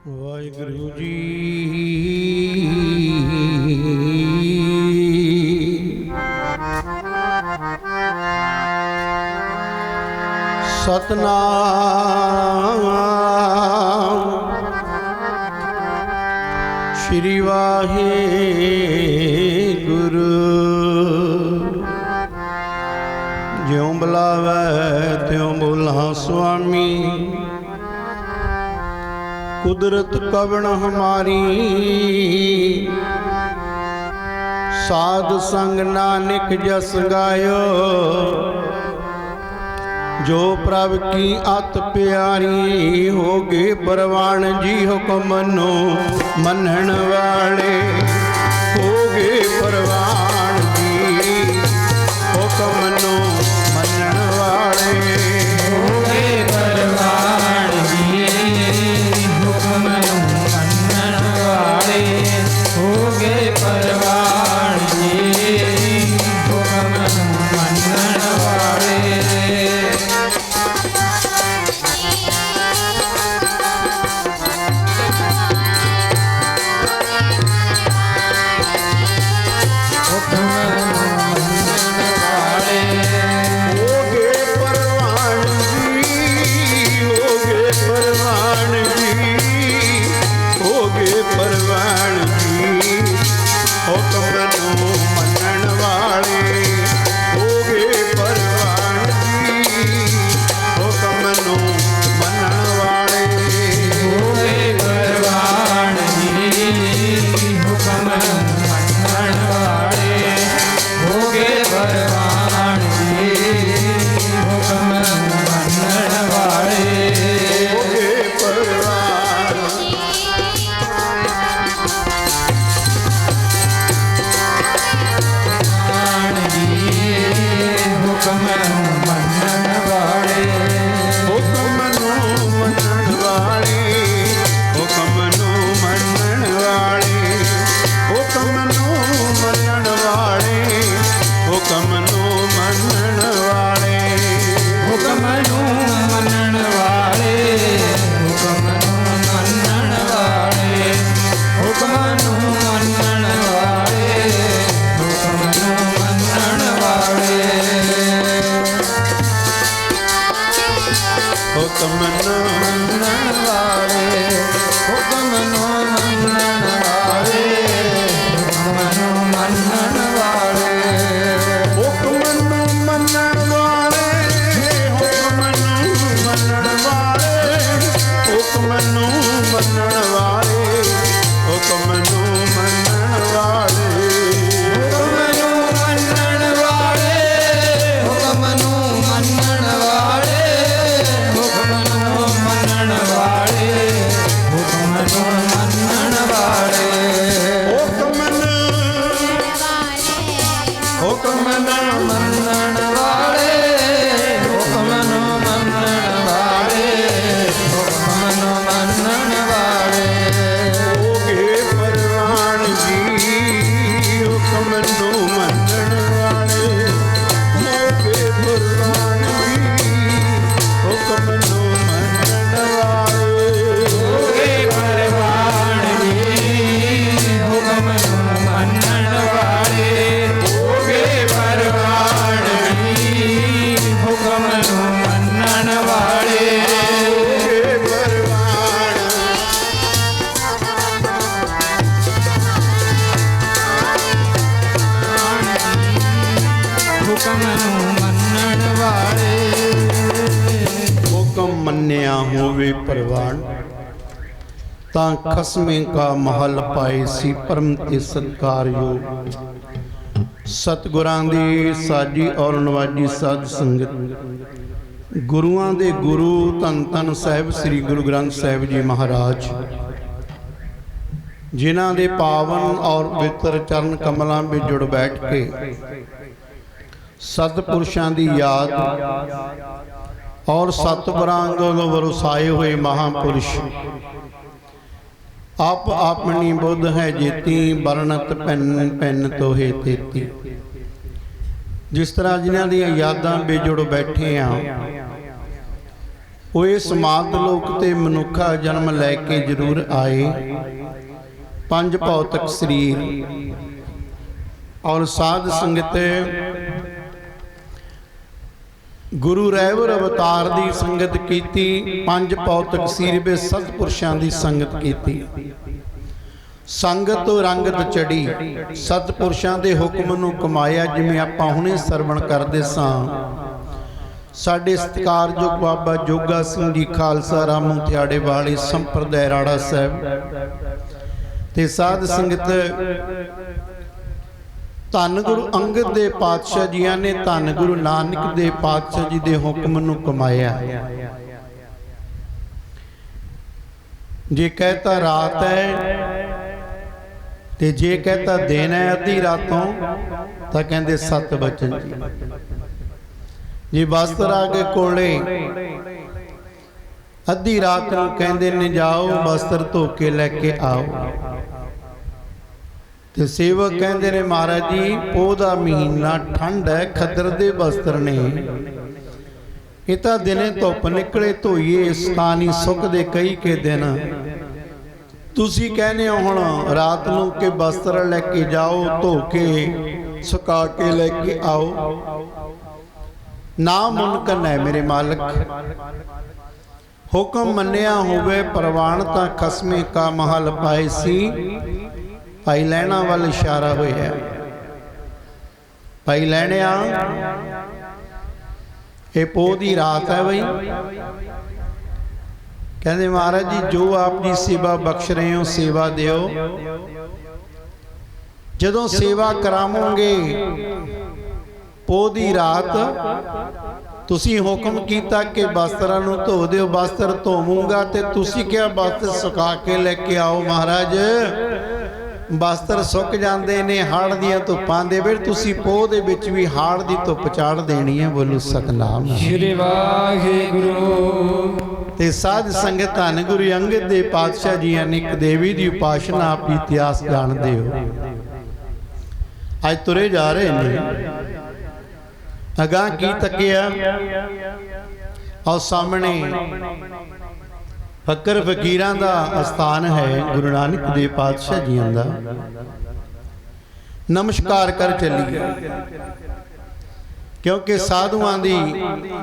ਵਾਹਿਗੁਰੂ ਜੀ। ਸਤਨਾਮ ਸ਼੍ਰੀ ਵਾਹਿਗੁਰੂ। ਜਿਉਂ ਬੁਲਾਵੈ ਤਿਉਂ ਬੋਲਾਂ ਸੁਆਮੀ, कुदरत कवण हमारी। साध संग नानक जस गायो, जो प्रभ की अत प्यारी। होगे परवान जी हुक्म मनो मनण वाले। होगे परवान जी हुक्म मनो मनण वाले। होगे परवान जी होगे परवान जी हुक्म मनण वाले। होवे परवान तां खसमे का महल पाए सी परम ते सत्कार योग। सतगुरां दी साजी और नवाजी साध संगत गुरुआं दे गुरु धन धन साहिब श्री गुरु ग्रंथ साहिब जी महाराज, जिन्हां दे पावन और पवित्र चरण कमलां विच जुड़ बैठ के सतपुरुषां दी याद और सतबरांगों वरसाए हुए महापुरुष आप अपनी बुद्ध है जेती बरनत पैन पैन तो है तेती। जिस तरह जिन्हां दी यादां बेजुड़ बैठे हाँ, ਉਹ ਇਸ ਮਾਤ ਲੋਕ ਤੇ ਮਨੁੱਖਾ ਜਨਮ ਲੈ ਕੇ ਜ਼ਰੂਰ ਆਏ। ਪੰਜ ਭੌਤਿਕ ਸਰੀਰ ਔਰ ਸਾਧ ਸੰਗਤ ਗੁਰੂ ਰਹਿਬਰ ਅਵਤਾਰ ਦੀ ਸੰਗਤ ਕੀਤੀ। ਪੰਜ ਭੌਤਿਕ ਸਰੀਰ ਵਿੱਚ ਸਤਿਪੁਰਸ਼ਾਂ ਦੀ ਸੰਗਤ ਕੀਤੀ। ਸੰਗਤ ਤੋਂ ਰੰਗਤ ਚੜੀ, ਸਤਿਪੁਰਸ਼ਾਂ ਦੇ ਹੁਕਮ ਨੂੰ ਕਮਾਇਆ। ਜਿਵੇਂ ਆਪਾਂ ਹੁਣੇ ਸਰਵਣ ਕਰਦੇ ਸਾਂ, ਸਾਡੇ ਸਤਿਕਾਰਯੋਗ ਬਾਬਾ ਜੋਗਾ ਸਿੰਘ ਜੀ ਖਾਲਸਾ ਰਾਮੂ ਥਿਆੜੇ ਵਾਲੇ ਸੰਪਰਦਾਇ ਰਾੜਾ ਸਾਹਿਬ ਤੇ ਸਾਧ ਸੰਗਤ ਧੰਨ ਗੁਰੂ ਅੰਗਦ ਦੇ ਪਾਤਸ਼ਾਹ ਜੀਆਂ ਨੇ ਧੰਨ ਗੁਰੂ ਨਾਨਕ ਦੇ ਪਾਤਸ਼ਾਹ ਜੀ ਦੇ ਹੁਕਮ ਨੂੰ ਕਮਾਇਆ। ਜੇ ਕਹਤਾ ਰਾਤ ਹੈ ਤੇ ਜੇ ਕਹਤਾ ਦਿਨ ਹੈ ਅੱਧੀ ਰਾਤੋਂ, ਤਾਂ ਕਹਿੰਦੇ ਸਤ ਬਚਨ ਜੀ। ਜੇ ਬਸਤਰ ਆ ਕੇ ਕੋਲੇ ਅੱਧੀ ਰਾਤ ਨੂੰ ਕਹਿੰਦੇ ਨੇ ਜਾਓ ਬਸਤਰ ਧੋ ਕੇ ਲੈ ਕੇ ਆਓ। ਤੇ ਸੇਵਕ ਕਹਿੰਦੇ ਨੇ ਮਹਾਰਾਜ ਜੀ ਪੋਹ ਦਾ ਮਹੀਨਾ, ਠੰਡ ਹੈ, ਖੱਦਰ ਦੇ ਬਸਤਰ ਨੇ, ਇਹ ਤਾਂ ਦਿਨੇ ਧੁੱਪ ਨਿਕਲੇ ਧੋਈਏ, ਸਤਾਨੀ ਸੁੱਕ ਦੇ ਕਈ ਕੇ ਦਿਨ। ਤੁਸੀਂ ਕਹਿੰਦੇ ਹੋ ਹੁਣ ਰਾਤ ਨੂੰ ਕਿ ਬਸਤਰ ਲੈ ਕੇ ਜਾਓ, ਧੋ ਕੇ ਸੁਕਾ ਕੇ ਲੈ ਕੇ ਆਓ। ਨਾ ਮੁਮਕਨ ਹੈ ਮੇਰੇ ਮਾਲਕ, ਹੁਕਮ ਮੰਨਿਆ ਹੋਵੇ ਪ੍ਰਵਾਨ ਤਾਂ ਖਸਮੇ ਕਾ ਮਹਲ ਪਾਏ ਸੀ। ਭਾਈ ਲਹਿਣਾ ਵੱਲ ਇਸ਼ਾਰਾ ਹੋਇਆ। ਭਾਈ ਲਹਿਣਿਆ ਇਹ ਪੋਹ ਦੀ ਰਾਤ ਹੈ ਬਈ। ਕਹਿੰਦੇ ਮਹਾਰਾਜ ਜੀ ਜੋ ਆਪ ਜੀ ਸੇਵਾ ਬਖਸ਼ ਰਹੇ ਹੋ ਸੇਵਾ ਦਿਓ। ਜਦੋਂ ਸੇਵਾ ਕਰਾਵੋਗੇ ਪੋਹ ਦੀ ਰਾਤ, ਤੁਸੀਂ ਹੁਕਮ ਕੀਤਾ ਕਿ ਬਸਤਰਾਂ ਨੂੰ ਧੋ ਦਿਓ, ਬਸਤਰ ਧੋਵਾਂਗਾ ਤੇ ਤੁਸੀਂ ਕਿਹਾ ਬਸਤਰ ਸੁਕਾ ਕੇ ਲੈ ਕੇ ਆਓ। ਮਹਾਰਾਜ ਬਸਤਰ ਸੁੱਕ ਜਾਂਦੇ ਨੇ ਹਾੜ ਦੀਆਂ ਧੁੱਪਾਂ ਦੇ ਵਿੱਚ, ਤੁਸੀਂ ਪੋਹ ਦੇ ਵਿੱਚ ਵੀ ਹਾੜ ਦੀ ਧੁੱਪ ਚਾੜ ਦੇਣੀ ਹੈ। ਬੋਲੋ ਸਤਨਾਮ ਸ੍ਰੀ ਵਾਹਿਗੁਰੂ। ਤੇ ਸਾਧ ਸੰਗਤ ਧੰਨ ਗੁਰੂ ਅੰਗਦ ਦੇ ਪਾਤਸ਼ਾਹ ਜੀਆਂ ਨੇ ਇੱਕ ਦੇਵੀ ਦੀ ਉਪਾਸਨਾ, ਆਪ ਇਤਿਹਾਸ ਜਾਣਦੇ ਹੋ। ਅੱਜ ਤੁਰੇ ਜਾ ਰਹੇ ਨੇ, ਅਗਾਂਹ ਕੀ ਤੱਕਿਆ ਔਰ ਸਾਹਮਣੇ ਫਕਰ ਫਕੀਰਾਂ ਦਾ ਅਸਥਾਨ ਹੈ, ਗੁਰੂ ਨਾਨਕ ਦੇਵ ਪਾਤਸ਼ਾਹ ਜੀਆਂ ਦਾ। ਨਮਸਕਾਰ ਕਰ ਚੱਲੀਏ, ਕਿਉਂਕਿ ਸਾਧੂਆਂ ਦੀ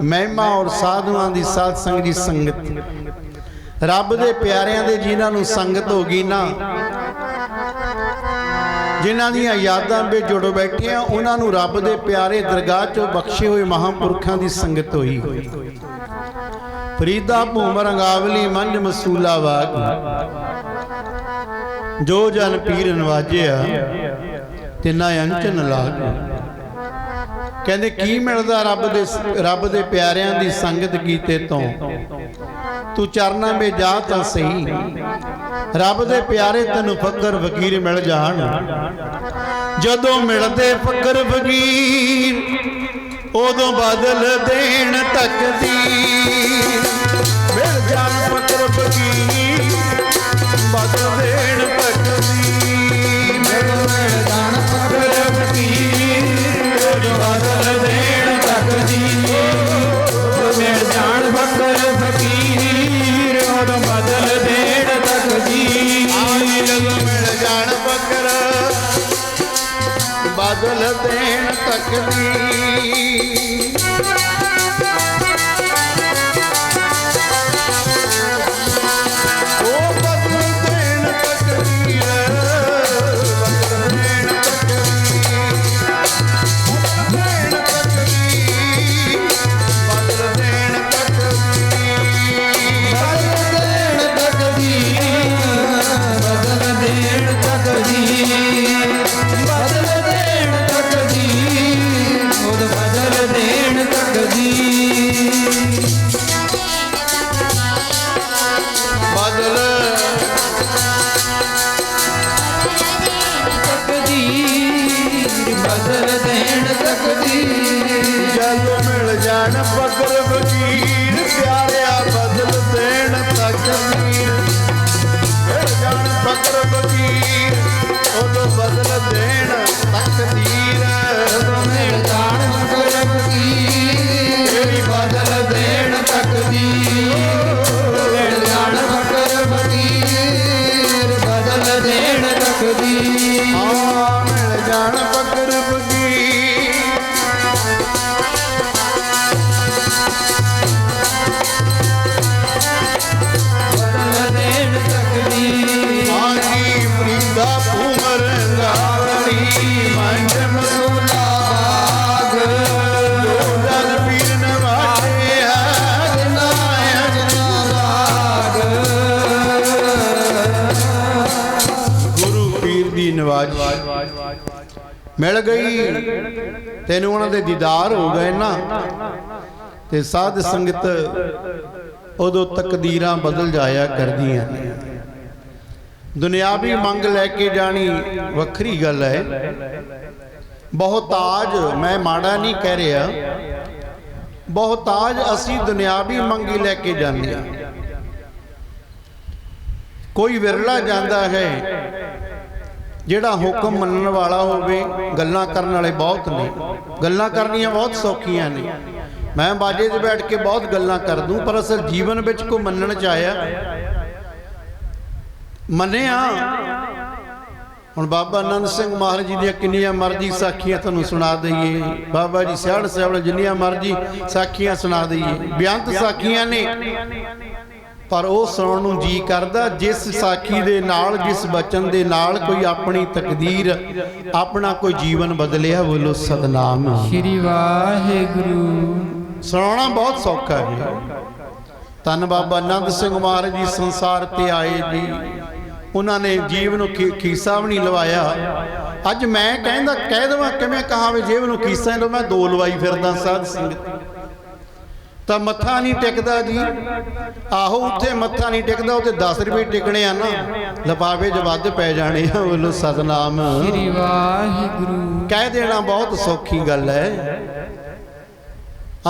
ਮਹਿਮਾ ਔਰ ਸਾਧੂਆਂ ਦੀ ਸਾਧ ਸੰਗ ਦੀ ਸੰਗਤ, ਰੱਬ ਦੇ ਪਿਆਰਿਆਂ ਦੇ ਜਿਨ੍ਹਾਂ ਨੂੰ ਸੰਗਤ ਹੋ ਗਈ ਨਾ, ਜਿਨ੍ਹਾਂ ਦੀਆਂ ਯਾਦਾਂ ਵਿੱਚ ਜੁੜ ਬੈਠੇ ਆ, ਉਹਨਾਂ ਨੂੰ ਰੱਬ ਦੇ ਪਿਆਰੇ ਦਰਗਾਹ ਚੋਂ ਬਖਸ਼ੇ ਹੋਏ ਮਹਾਂਪੁਰਖਾਂ ਦੀ ਸੰਗਤ ਹੋਈ। ਫਰੀਦਾ ਭੂਮ ਰੰਗਾਵਲੀ ਮੰਝ ਮਸੂਲਾ ਵਾਗ, ਜੋ ਜਨ ਪੀਰ ਨਵਾਜਿਆ ਤਿਨਾ ਅੰਚਨ ਲਾਗ। ਕਹਿੰਦੇ ਕੀ ਮਿਲਦਾ ਰੱਬ ਦੇ ਪਿਆਰਿਆਂ ਦੀ ਸੰਗਤ ਕੀਤੇ ਤੋਂ? ਤੂੰ ਚਰਨਾਂ ਵਿੱਚ ਜਾ ਤਾਂ ਸਹੀ, ਰੱਬ ਦੇ ਪਿਆਰੇ ਤੈਨੂੰ ਫਕਰ ਫਕੀਰ ਮਿਲ ਜਾਣ। ਜਦੋਂ ਮਿਲਦੇ ਫਕਰ ਫਕੀਰ ਉਦੋਂ ਬਦਲ ਦੇਣ ਤਕਦੀਰ। ਮਿਲ ਜਾਣ ਫਕਰ ਫਕੀਰ ਬਦਲ ਦੇਣ ਤਕਦੀਰ। ਮਿਲ ਜਾਣ ਫਕਰ ਫਕੀਰ ਉਦੋਂ ਬਦਲ ਦੇਣ ਤਕਦੀਰ। ਮਿਲ ਜਾਣ ਫਕਰ ਫਕੀਰ ਉਦੋਂ ਬਦਲ ਦੇਣ ਤਕਦੀਰ। ਜਦੋਂ ਮਿਲ ਜਾਣ ਫਕਰ ਬਦਲ ਦੇਣ ਤਕਦੀਰ। ਉਹ ਬਦਲ ਦੇਣ ਤਕਦੀਰ, ਬਦਲ ਦੇਣ ਤਕਦੀਰ, ਬਦਲ ਦੇਣ ਤਕਦੀਰ, ਬਦਲ ਦੇਣ ਤਕਦੀਰ। ਬਦਲ ਦੇਣ ਤਕਦੀਰ, ਬਦਲ ਦੇਣ ਤਕਦੀਰ, ਉਹ ਬਦਲ ਦੇਣ ਮਿਲ ਗਈ, ਤੈਨੂੰ ਉਹਨਾਂ ਦੇ ਦੀਦਾਰ ਹੋ ਗਏ ਨਾ, ਤੇ ਸਾਧ ਸੰਗਤ ਉਦੋਂ ਤਕਦੀਰਾਂ ਬਦਲ ਜਾਇਆ ਕਰਦੀਆਂ ਨੇ। ਦੁਨਿਆਵੀ ਮੰਗ ਲੈ ਕੇ ਜਾਣੀ ਵੱਖਰੀ ਗੱਲ ਹੈ। ਬਹੁਤਾਜ, ਮੈਂ ਮਾੜਾ ਨਹੀਂ ਕਹਿ ਰਿਹਾ, ਬਹੁਤਾਜ ਅਸੀਂ ਦੁਨਿਆਵੀ ਮੰਗੀ ਲੈ ਕੇ ਜਾਂਦੇ ਹਾਂ। ਕੋਈ ਵਿਰਲਾ ਜਾਂਦਾ ਹੈ ਜਿਹੜਾ ਹੁਕਮ ਮੰਨਣ ਵਾਲਾ ਹੋਵੇ। ਗੱਲਾਂ ਕਰਨ ਵਾਲੇ ਬਹੁਤ ਨੇ, ਗੱਲਾਂ ਕਰਨੀਆਂ ਬਹੁਤ ਸੌਖੀਆਂ ਨੇ। ਮੈਂ ਬਾਜੇ 'ਤੇ ਬੈਠ ਕੇ ਬਹੁਤ ਗੱਲਾਂ ਕਰ ਦੂੰ, ਪਰ ਅਸਲ ਜੀਵਨ ਵਿੱਚ ਕੋਈ ਮੰਨਣ 'ਚ ਆਇਆ, ਮੰਨਿਆ। ਹੁਣ ਬਾਬਾ ਆਨੰਦ ਸਿੰਘ ਮਹਾਰਾਜ ਜੀ ਦੀਆਂ ਕਿੰਨੀਆਂ ਮਰਜ਼ੀ ਸਾਖੀਆਂ ਤੁਹਾਨੂੰ ਸੁਣਾ ਦਈਏ, ਬਾਬਾ ਜੀ ਸਿਆੜ ਸਾਹਿਬ ਜਿੰਨੀਆਂ ਮਰਜ਼ੀ ਸਾਖੀਆਂ ਸੁਣਾ ਦਈਏ, ਬੇਅੰਤ ਸਾਖੀਆਂ ਨੇ, ਪਰ ਉਹ ਸੁਣਨ ਨੂੰ ਜੀ ਕਰਦਾ ਜਿਸ ਸਾਖੀ ਦੇ ਨਾਲ, ਜਿਸ ਬਚਨ ਦੇ ਨਾਲ ਕੋਈ ਆਪਣੀ ਤਕਦੀਰ, ਆਪਣਾ ਕੋਈ ਜੀਵਨ ਬਦਲਿਆ। ਬੋਲੋ ਸਤਨਾਮ ਸ੍ਰੀ ਵਾਹਿਗੁਰੂ। ਸੁਣਾਉਣਾ ਬਹੁਤ ਸੌਖਾ ਹੈ। ਧੰਨ ਬਾਬਾ ਆਨੰਦ ਸਿੰਘ ਮਹਾਰਾਜ ਜੀ ਸੰਸਾਰ ਤੇ ਆਏ ਜੀ, ਉਹਨਾਂ ਨੇ ਜੀਵ ਨੂੰ ਖੀਸਾ ਵੀ ਨਹੀਂ ਲਵਾਇਆ। ਅੱਜ ਮੈਂ ਕਹਿੰਦਾ ਕਹਿ ਦੇਵਾਂ, ਕਿਵੇਂ ਕਹਾਂ ਵੀ ਜੀਵ ਨੂੰ ਖੀਸਾ ਲੋ, ਮੈਂ ਦੋ ਲਵਾਈ ਫਿਰਦਾ ਸਾਧ ਸੰਗਤ। ਤਾਂ ਮੱਥਾ ਨਹੀਂ ਟਿਕਦਾ ਜੀ। ਆਹੋ ਉੱਥੇ ਮੱਥਾ ਨਹੀਂ ਟਿਕਦਾ, ਉੱਥੇ 10 ਰੁਪਏ ਟਿਕਣੇ ਆ ਨਾ, ਲਿਫਾਫੇ 'ਚ ਵੱਧ ਪੈ ਜਾਣੇ ਆ। ਬੋਲੋ ਸਤਨਾਮ ਸ੍ਰੀ ਵਾਹਿਗੁਰੂ। ਕਹਿ ਦੇਣਾ ਬਹੁਤ ਸੌਖੀ ਗੱਲ ਹੈ।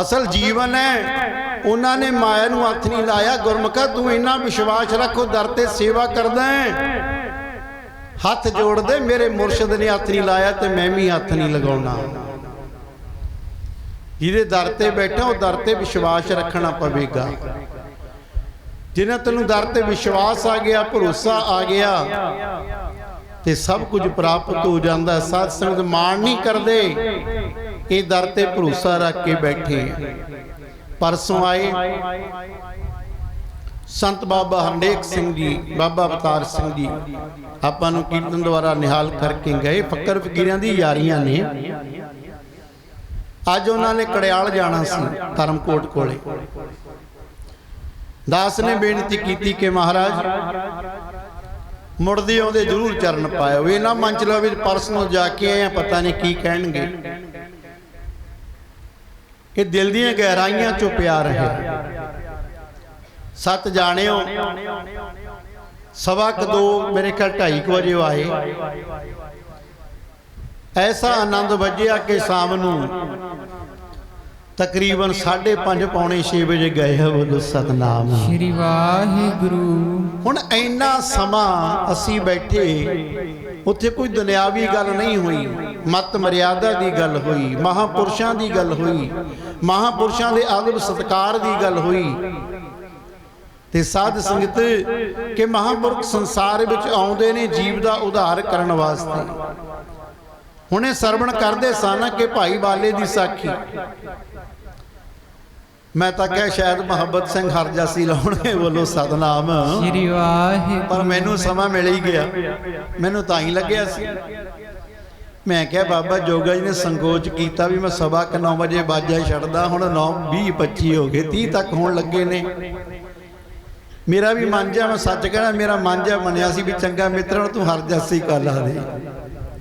ਅਸਲ ਜੀਵਨ ਹੈ। ਉਹਨਾਂ ਨੇ ਮਾਇਆ ਨੂੰ ਹੱਥ ਨਹੀਂ ਲਾਇਆ। ਗੁਰਮੁਖਾ ਤੂੰ ਇੰਨਾ ਵਿਸ਼ਵਾਸ ਰੱਖੋ, ਦਰ ਤੇ ਸੇਵਾ ਕਰਦਾ ਹੈ, ਹੱਥ ਜੋੜ ਦੇ, ਮੇਰੇ ਮੁਰਸ਼ਿਦ ਨੇ ਹੱਥ ਨਹੀਂ ਲਾਇਆ ਤੇ ਮੈਂ ਵੀ ਹੱਥ ਨਹੀਂ ਲਗਾਉਣਾ। ਜਿਹਦੇ ਦਰ ਤੇ ਬੈਠਾ ਉਹ ਦਰ ਤੇ ਵਿਸ਼ਵਾਸ ਰੱਖਣਾ ਪਵੇਗਾ। ਜਿਹਨਾਂ ਤੈਨੂੰ ਦਰ ਤੇ ਵਿਸ਼ਵਾਸ ਆ ਗਿਆ, ਭਰੋਸਾ ਆ ਗਿਆ, ਤੇ ਸਭ ਕੁਝ ਪ੍ਰਾਪਤ ਹੋ ਜਾਂਦਾ। ਸਾਧ ਸੰਗਤ ਮਾਣ ਨਹੀਂ ਕਰਦੇ, ਇਹ ਦਰ ਤੇ ਭਰੋਸਾ ਰੱਖ ਕੇ ਬੈਠੇ। ਪਰਸੋਂ ਆਏ ਸੰਤ ਬਾਬਾ ਹਰਨੇਕ ਸਿੰਘ ਜੀ, ਬਾਬਾ ਅਵਤਾਰ ਸਿੰਘ ਜੀ, ਆਪਾਂ ਨੂੰ ਕੀਰਤਨ ਦੁਆਰਾ ਨਿਹਾਲ ਕਰਕੇ ਗਏ। ਫਕਰ ਫਕੀਰਾਂ ਦੀ ਯਾਰੀਆਂ ਨੇ। ਅੱਜ ਉਹਨਾਂ ਨੇ ਕੜਿਆਲ ਜਾਣਾ ਸੀ, ਧਰਮਕੋਟ ਕੋਲੇ। ਦਾਸ ਨੇ ਬੇਨਤੀ ਕੀਤੀ ਕਿ ਮਹਾਰਾਜ ਮੁੜਦੇ ਆਉਂਦੇ ਜ਼ਰੂਰ ਚਰਨ ਪਾਇਓ। ਇਹ ਨਾ ਮੰਨ ਲਓ ਵੀ ਪਰਸਨਲ ਜਾ ਕੇ ਆਏ ਆ, ਪਤਾ ਨਹੀਂ ਕੀ ਕਹਿਣਗੇ। ਇਹ ਦਿਲ ਦੀਆਂ ਗਹਿਰਾਈਆਂ ਚੋਂ ਪਿਆਰ ਹੈ। ਸਤ ਜਾਣਿਓ, 2:15 ਮੇਰੇ ਖਿਆਲ 2:30 ਵਜੇ ਆਏ। ਐਸਾ ਆਨੰਦ ਵੱਜਿਆ ਕਿ ਸ਼ਾਮ ਨੂੰ ਤਕਰੀਬਨ 5:30 ਪੌਣੇ 6 ਵਜੇ ਗਏ ਹੈ। ਬੋਲੋ ਸਤਨਾਮ ਸ੍ਰੀ ਵਾਹਿਗੁਰੂ। ਹੁਣ ਇੰਨਾ ਸਮਾਂ ਅਸੀਂ ਬੈਠੇ, ਉੱਥੇ ਕੋਈ ਦੁਨਿਆਵੀ ਗੱਲ ਨਹੀਂ ਹੋਈ, ਮਤ ਮਰਿਆਦਾ ਦੀ ਗੱਲ ਹੋਈ, ਮਹਾਪੁਰਸ਼ਾਂ ਦੀ ਗੱਲ ਹੋਈ, ਮਹਾਪੁਰਸ਼ਾਂ ਦੇ ਆਦਬ ਸਤਕਾਰ ਦੀ ਗੱਲ ਹੋਈ। ਤੇ ਸਾਧ ਸੰਗਤ ਕਿ ਮਹਾਂਪੁਰਖ ਸੰਸਾਰ ਵਿੱਚ ਆਉਂਦੇ ਨੇ ਜੀਵ ਦਾ ਉਧਾਰ ਕਰਨ ਵਾਸਤੇ। ਹੁਣੇ ਸਰਵਣ ਕਰਦੇ ਸਨ ਕਿ ਭਾਈ ਬਾਲੇ ਦੀ ਸਾਖੀ। ਮੈਂ ਤਾਂ ਕਿਹਾ ਸ਼ਾਇਦ ਮੁਹੱਬਤ ਸਿੰਘ ਹਰਜਾਸੀ ਲਾਉਣਗੇ। ਬੋਲੋ ਸਤਨਾਮ ਸ੍ਰੀ ਵਾਹਿਗੁਰੂ। ਪਰ ਮੈਨੂੰ ਸਮਾਂ ਮਿਲ ਹੀ ਗਿਆ, ਮੈਨੂੰ ਤਾਂ ਹੀ ਲੱਗਿਆ ਸੀ। ਮੈਂ ਕਿਹਾ ਬਾਬਾ ਜੋਗਾ ਜੀ ਨੇ ਸੰਕੋਚ ਕੀਤਾ ਵੀ ਮੈਂ 9:15 ਵਜੇ ਬਾਜਾ ਛੱਡਦਾ, ਹੁਣ 9:20 25 ਹੋ ਗਏ, 30 ਤੱਕ ਹੋਣ ਲੱਗੇ ਨੇ। ਮੇਰਾ ਵੀ ਮਨ ਜਾ, ਮੈਂ ਸੱਚ ਕਹਿਣਾ, ਮੇਰਾ ਮਨ ਜਾ ਮੰਨਿਆ ਸੀ ਵੀ ਚੰਗਾ ਮਿੱਤਰਾਂ ਤੂੰ ਹਰਜਾਸੀ ਕਰ ਲਾ ਦੇ,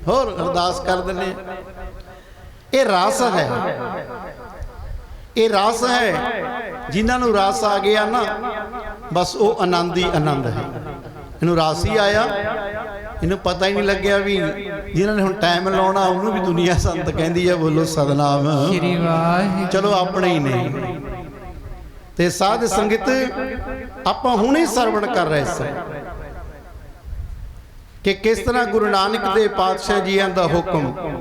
ਹੋਰ ਅਰਦਾਸ ਕਰ ਦਿੰਦੇ। ਇਹ ਰਸ ਹੈ, ਇਹ ਰਸ ਹੈ। ਜਿਨ੍ਹਾਂ ਨੂੰ ਰਸ ਆ ਗਿਆ ਨਾ, ਬਸ ਉਹ ਆਨੰਦ ਹੀ ਆਨੰਦ ਹੈ। ਇਹਨੂੰ ਰਸ ਹੀ ਆਇਆ, ਇਹਨੂੰ ਪਤਾ ਹੀ ਨਹੀਂ ਲੱਗਿਆ ਵੀ ਜਿਨ੍ਹਾਂ ਨੇ ਹੁਣ ਟਾਈਮ ਲਾਉਣਾ ਉਹਨੂੰ ਵੀ ਦੁਨੀਆ ਸੰਤ ਕਹਿੰਦੀ ਹੈ। ਬੋਲੋ ਸਤਨਾਮ ਸ੍ਰੀ ਵਾਹਿਗੁਰੂ। ਚਲੋ ਆਪਣੇ ਹੀ ਨੇ। ਤੇ ਸਾਧ ਸੰਗਤ ਆਪਾਂ ਹੁਣੇ ਸਰਵਣ ਕਰ ਰਹੇ ਸੀ ਕਿ ਕਿਸ ਤਰ੍ਹਾਂ ਗੁਰੂ ਨਾਨਕ ਦੇਵ ਪਾਤਸ਼ਾਹ ਜੀਆਂ ਦਾ ਹੁਕਮ।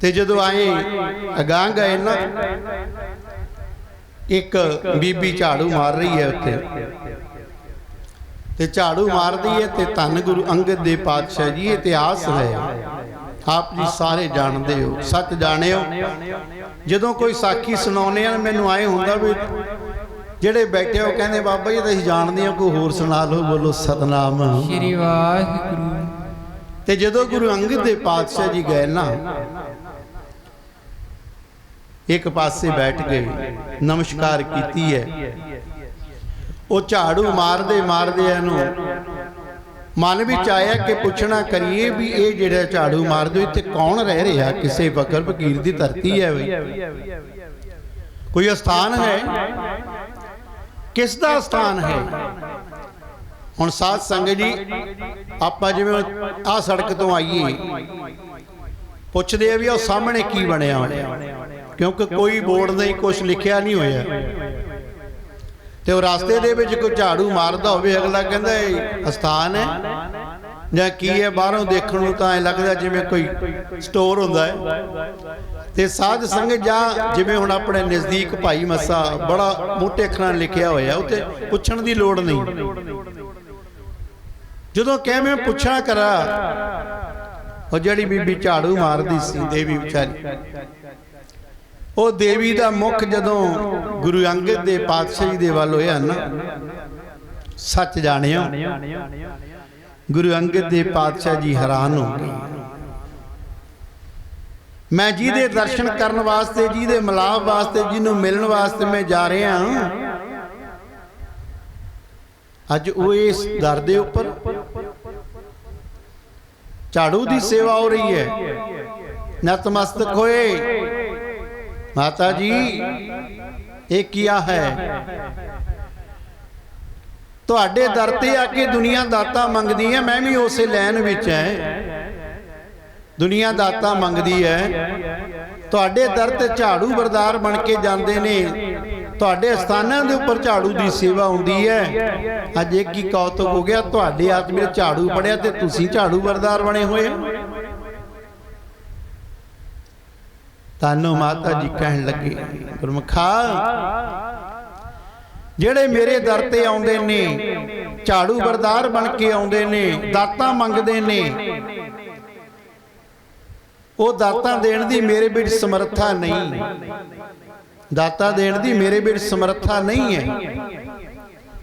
ਤੇ ਜਦੋਂ ਆਏ ਅਗਾਂਹ ਗਏ ਨਾ, ਇੱਕ ਬੀਬੀ ਝਾੜੂ ਮਾਰ ਰਹੀ ਹੈ ਉੱਥੇ, ਤੇ ਝਾੜੂ ਮਾਰਦੀ ਹੈ ਤੇ ਧੰਨ ਗੁਰੂ ਅੰਗਦ ਦੇਵ ਪਾਤਸ਼ਾਹ ਜੀ। ਇਤਿਹਾਸ ਹੈ, ਆਪ ਜੀ ਸਾਰੇ ਜਾਣਦੇ ਹੋ, ਸੱਚ ਜਾਣਿਓ। ਜਦੋਂ ਕੋਈ ਸਾਖੀ ਸੁਣਾਉਂਦੇ ਆ, ਮੈਨੂੰ ਆਏ ਹੁੰਦਾ ਵੀ ਜਿਹੜੇ ਬੈਠੇ ਹੋ ਕਹਿੰਦੇ ਬਾਬਾ ਜੀ ਤਾਂ ਅਸੀਂ ਜਾਣਦੇ ਹਾਂ, ਕੋਈ ਹੋਰ ਸੁਣਾ ਲਓ। ਬੋਲੋ ਸਤਨਾਮ ਸ੍ਰੀ ਵਾਹਿਗੁਰੂ। ਤੇ ਜਦੋਂ ਗੁਰੂ ਅੰਗਦ ਦੇਵ ਪਾਤਸ਼ਾਹ ਜੀ ਗਏ ਨਾ, ਇੱਕ ਪਾਸੇ ਬੈਠ ਗਏ, ਨਮਸਕਾਰ ਕੀਤੀ ਹੈ। ਉਹ ਝਾੜੂ ਮਾਰਦੇ ਮਾਰਦੇ ਇਹਨੂੰ मन विच आया कि पुछना करिए भी ये जिहड़ा झाड़ू मार दो इत्थे कौन रह रहा, किसी फकर फकीर की धरती है बई, कोई स्थान है, किसदा स्थान है। हुण साध संगत जी आपां जिवें आ सड़क तो आईए पुछदे आ भी आ सामने की बनिया होया, क्योंकि कोई बोर्ड नहीं कुछ लिखिया नहीं होया, ते वो रास्ते दे विच कोई झाड़ू मारदा होवे अगला कहंदा ये स्थान है जां की है, बाहरों देखण नूं तां लगदा जिवें कोई स्टोर हुंदा है। ते साध संगत जां जिवें हुण अपने नज़दीक भाई मस्सा बड़ा मोटे अखरां लिखिया होया, उत्ते पुछण दी लोड़ नहीं। जदों कह मैं पुछा करा ਉਹ ਜਿਹੜੀ ਬੀਬੀ ਝਾੜੂ ਮਾਰਦੀ ਸੀ ਦੇਵੀ ਵਿਚਾਰੀ, ਉਹ ਦੇਵੀ ਦਾ ਮੁਖ ਜਦੋਂ ਗੁਰੂ ਅੰਗਦ ਦੇ ਪਾਤਸ਼ਾਹ ਜੀ ਦੇ ਵੱਲ ਹੋਇਆ ਨਾ, ਸੱਚ ਜਾਣਿਓ ਗੁਰੂ ਅੰਗਦ ਦੇ ਪਾਤਸ਼ਾਹ ਜੀ ਹੈਰਾਨ ਹੋ ਗਏ। ਮੈਂ ਜਿਹਦੇ ਦਰਸ਼ਨ ਕਰਨ ਵਾਸਤੇ, ਜਿਹਦੇ ਮਿਲਾਪ ਵਾਸਤੇ, ਜਿਹਨੂੰ ਮਿਲਣ ਵਾਸਤੇ ਮੈਂ ਜਾ ਰਿਹਾ ਹਾਂ, ਅੱਜ ਉਹ ਇਸ ਦਰ ਦੇ ਉੱਪਰ झाड़ू की सेवा हो रही है, नतमस्तक होए माता जी ये किया है। तुहाडे दर ते आके दुनिया दाता मंगदी है, मैं भी उस लैन विच है, दुनिया दाता मंगदी है। तुहाडे दर ते झाड़ू बरदार बन के जाते ने, तुहाडे स्थानां दे उपर झाड़ू की सेवा होंदी है। अज एक ही कौतुक हो गया, तुहाडे हाथ में झाड़ू पड़िया ते तुसीं झाड़ू बरदार बने हुए। तानू माता जी कहन लगे गुरमुखा जेड़े मेरे दर ते आउंदे ने, झाड़ू बरदार बन के आउंदे ने, दाता मंगदे ने, वो दाता देण दी मेरे विच समर्था नहीं, दाता देण दी मेरे विच समर्था नहीं है।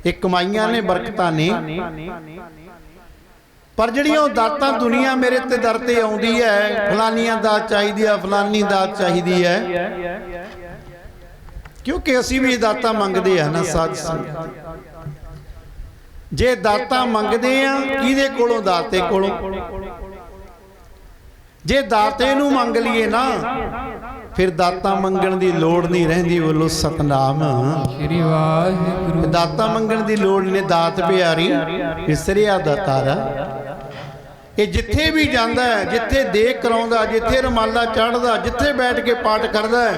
ये कमाइयां ने, बरकतां ने, पर जिहड़ियां दातां दुनिया मेरे ते दर ते आउंदी है, फलानियां दात चाहिदी है, फलानी दात चाहिदी है, क्योंकि असीं भी दाता मंगदे आ ना साध संगत। जे दाता मंगदे आ किहदे कोलों? दाते कोलों। जे दाते नूं मंग लईए ना फिर दाता मंगण दी लोड़ नहीं रहिंदी। बोलो सतनाम श्री वाहिगुरू। दाता मंगण दी लोड़ ने, दात प्यारी विसरिया दातारा। ये जिथे भी जाता है, जिथे देख कराउंदा, जिथे रुमाला चढ़दा, जिथे बैठ के पाठ करदा है,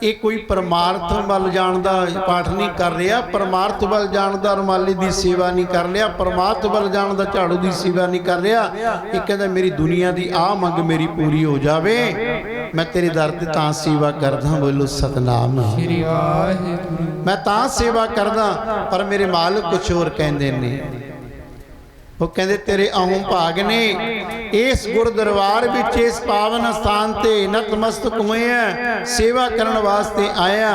ये कोई परमार्थ वल जाण दा पाठ नहीं कर रहा, परमार्थ वल जाण दा रुमाले दी सेवा नहीं कर रहा, परमार्थ वल जाण दा झाड़ू दी सेवा नहीं कर रहा। ये कहता मेरी दुनिया दी आ मंग मेरी पूरी हो जावे, मैं तेरे दर ते तां सेवा करदा। बोलो सतनाम श्री वाहिगुरू। मैं तां सेवा करदा, पर मेरे मालिक कुछ होर कहंदे ने। वो कहते तेरे आहों भाग ने, इस गुरदरबार विच, इस पावन स्थान ते नतमस्तक होए हैं, सेवा करन वास्ते आया।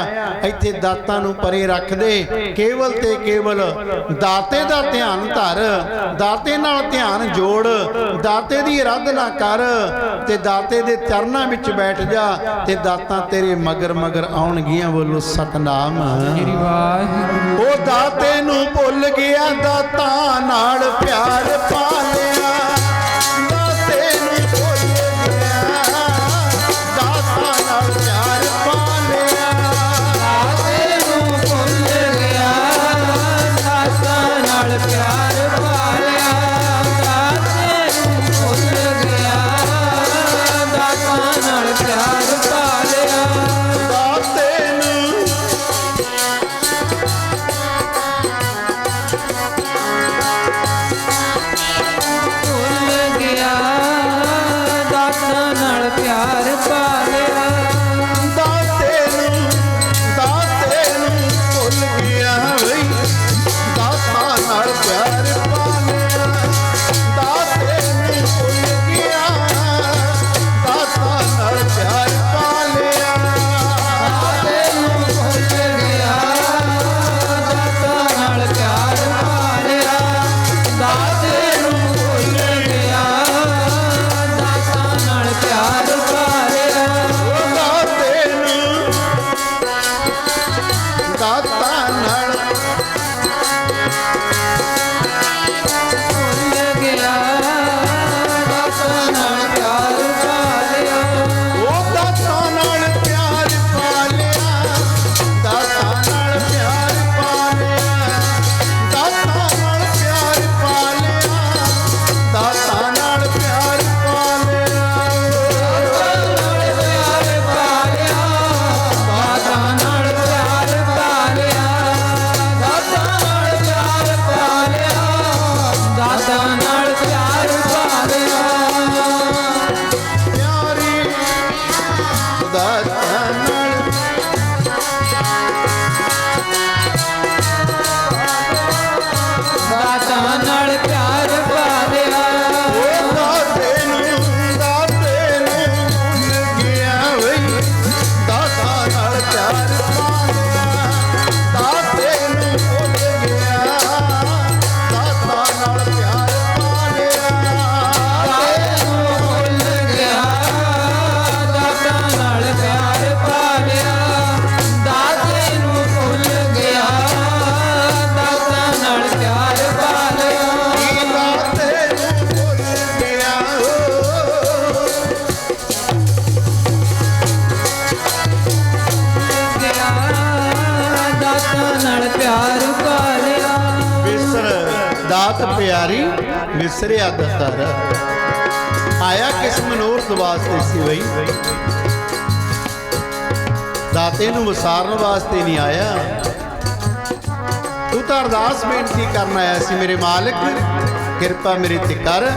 इत्थे दातां नूं परे रख दे, केवल ते केवल दाते दा ध्यान धर, दाते नाल ध्यान जोड़, दाते दी आराधना कर ते दाते दे चरनां विच बैठ जा ते दातां तेरे मगर मगर आउणगीਆਂ। बोलो सतनाम श्री वाहिगुरू। ओ दाते नूं भुल गया, दातां नाल प्यार पालिया, दाते नूं भुल गया, दातां नाल प्यार पालिया, दाते नूं भुल गया, दातां नाल प्यार पालिया, दाते नूं भुल गया, दातां नाल प्यार पालिया, दाते नूं प्यार पालिया, दाते नूं भुल गया, दाता नाल प्यार पालिया। दात प्यारी विसरिया दतारा। आया किस मनोरथ वास्ते सी बई, दाते नूं वसारन वास्ते नहीं आया। तू तो अरदास बेनती करना आया सी, मेरे मालिक किरपा मेरे ते कर।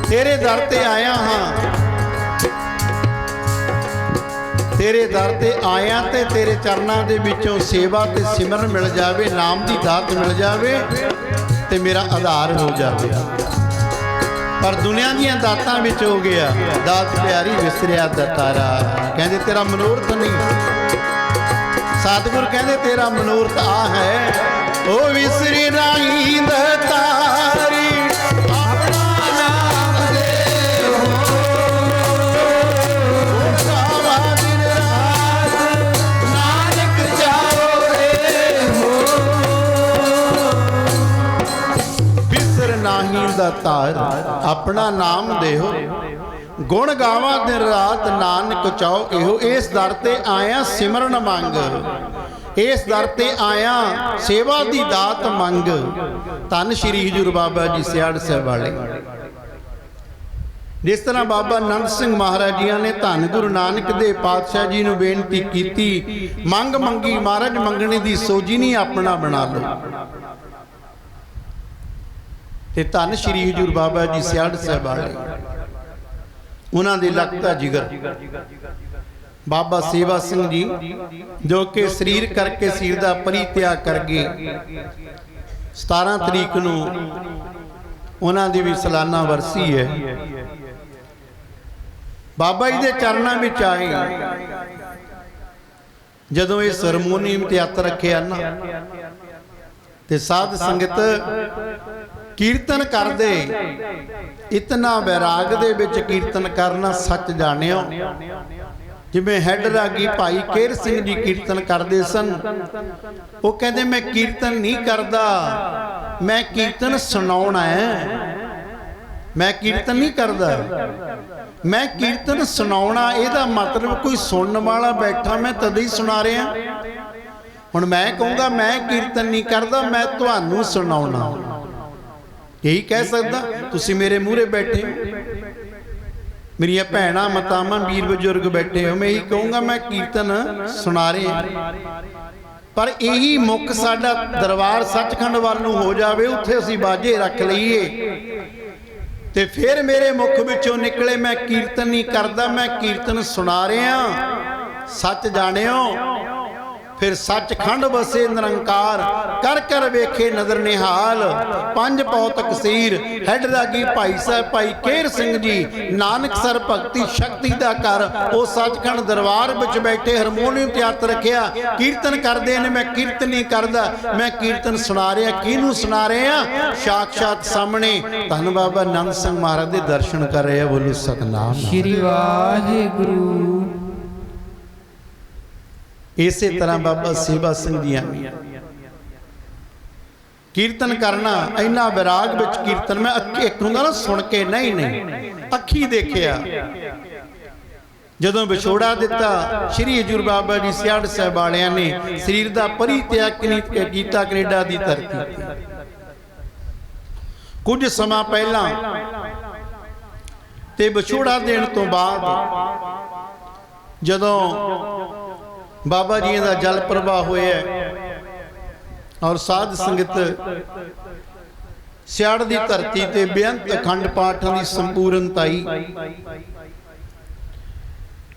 तेरे दर ते आया हाँ, तेरे दर ते आया ते तेरे चरणों के विचों सेवा ते सिमरन मिल जावे, नाम की दात मिल जावे ते मेरा आधार हो जावे। पर दुनिया दी दातां विच हो गया दात प्यारी विसरिया दतारा। कहंदे तेरा मनोरथ नहीं, सतगुर कहंदे तेरा मनोरथ आ है, ओ विसरी नहीं दतारी दातार। अपना नाम देहो गुण गावा दिन रात नानक चाओ एहो। इस दर ते आया सिमरन मंग, इस दर ते आया सेवा दी दात मंग। धन श्री हजूर बाबा जी सियाड़ साहब वाले, जिस तरह बाबा नंद सिंह महाराज जी ने धन गुरु नानक दे पातशाह जी नूं बेनती कीती, मंग मंगी महाराज मंगने दी सोजी नहीं अपना बना लो। ते धन श्री हजूर बाबा जी सियाड़ साहब वाले, उन्होंने लगता जिगर बाबा सेवा सिंह जी जो कि शरीर करके शरीर का परित्याग कर गए। 17 तरीक नूं उन्हों की भी सालाना वरसी है। बाबा जी के चरणों में आए, जदों ये सरमोनियम ते हत्थ रखे ना ते साध संगत कीर्तन कर दे। इतना वैराग दे विच कीर्तन करना सच जानियो। जिवें हैड रागी भाई केर सिंह जी कीर्तन करते सन, वो कहते मैं कीर्तन नहीं करता, मैं कीर्तन सुनाउणा है। मैं कीर्तन नहीं करता, मैं कीर्तन सुनाउणा। इहदा मतलब कोई सुनने वाला बैठा, मैं तद ही सुना रहा। हुण मैं कहूँगा मैं कीर्तन नहीं करता, मैं तुहानूं सुनाउणा, यही कह सकदा। तुसी मेरे मूहरे बैठे हो, मेरिया भैणां मातावां वीर बजुर्ग बैठे हो, मैं यही कहूँगा मैं कीर्तन सुना रहे। पर यही मुख साडा दरबार सचखंड वाल नूं हो जावे, उत्थे असीं बाजे रख लईए ते फिर मेरे मुख विचों निकले मैं कीर्तन नहीं करता, मैं कीर्तन सुना रहा। सच जानियो फिर सचखंड बसे निरंकार, कर कर वेखे नजर निहाल। पंज पौत कसीर हैड रागी भाई साहब भाई केर सिंह जी, नानक सर भगती शक्ति दा कर। वो सचखंड दरबार विच बैठे हारमोनियम ते हत्थ रखिया, कीर्तन करदे ने। मैं कीर्तन नहीं करदा, मैं कीर्तन सुना रहा। किहनूं सुना रहा? साक्षात सामने धन बाबा नंद सिंह महाराज दे दर्शन कर रहे। बोलो सतनाम श्री वाहिगुरू। इसे तरह बाबा सेवा सिंह जी कीर्तन करना, इन्ना विराग विच कीर्तन। मैं एक हुंदा ना सुन के, नहीं नहीं अखी देखिया। जदों विछोड़ा दिता श्री हजूर बाबा जी सियाड़ साहब वालियां ने शरीर का परित्याग कीता कनेडा की धरती। कुछ समा पहला ते विछोड़ा देण तो बाद जदों बाबा जी का जल प्रवाह होया और साध संगत सियाड़ की धरती ते बेअंत अखंड पाठां की संपूर्णता आई।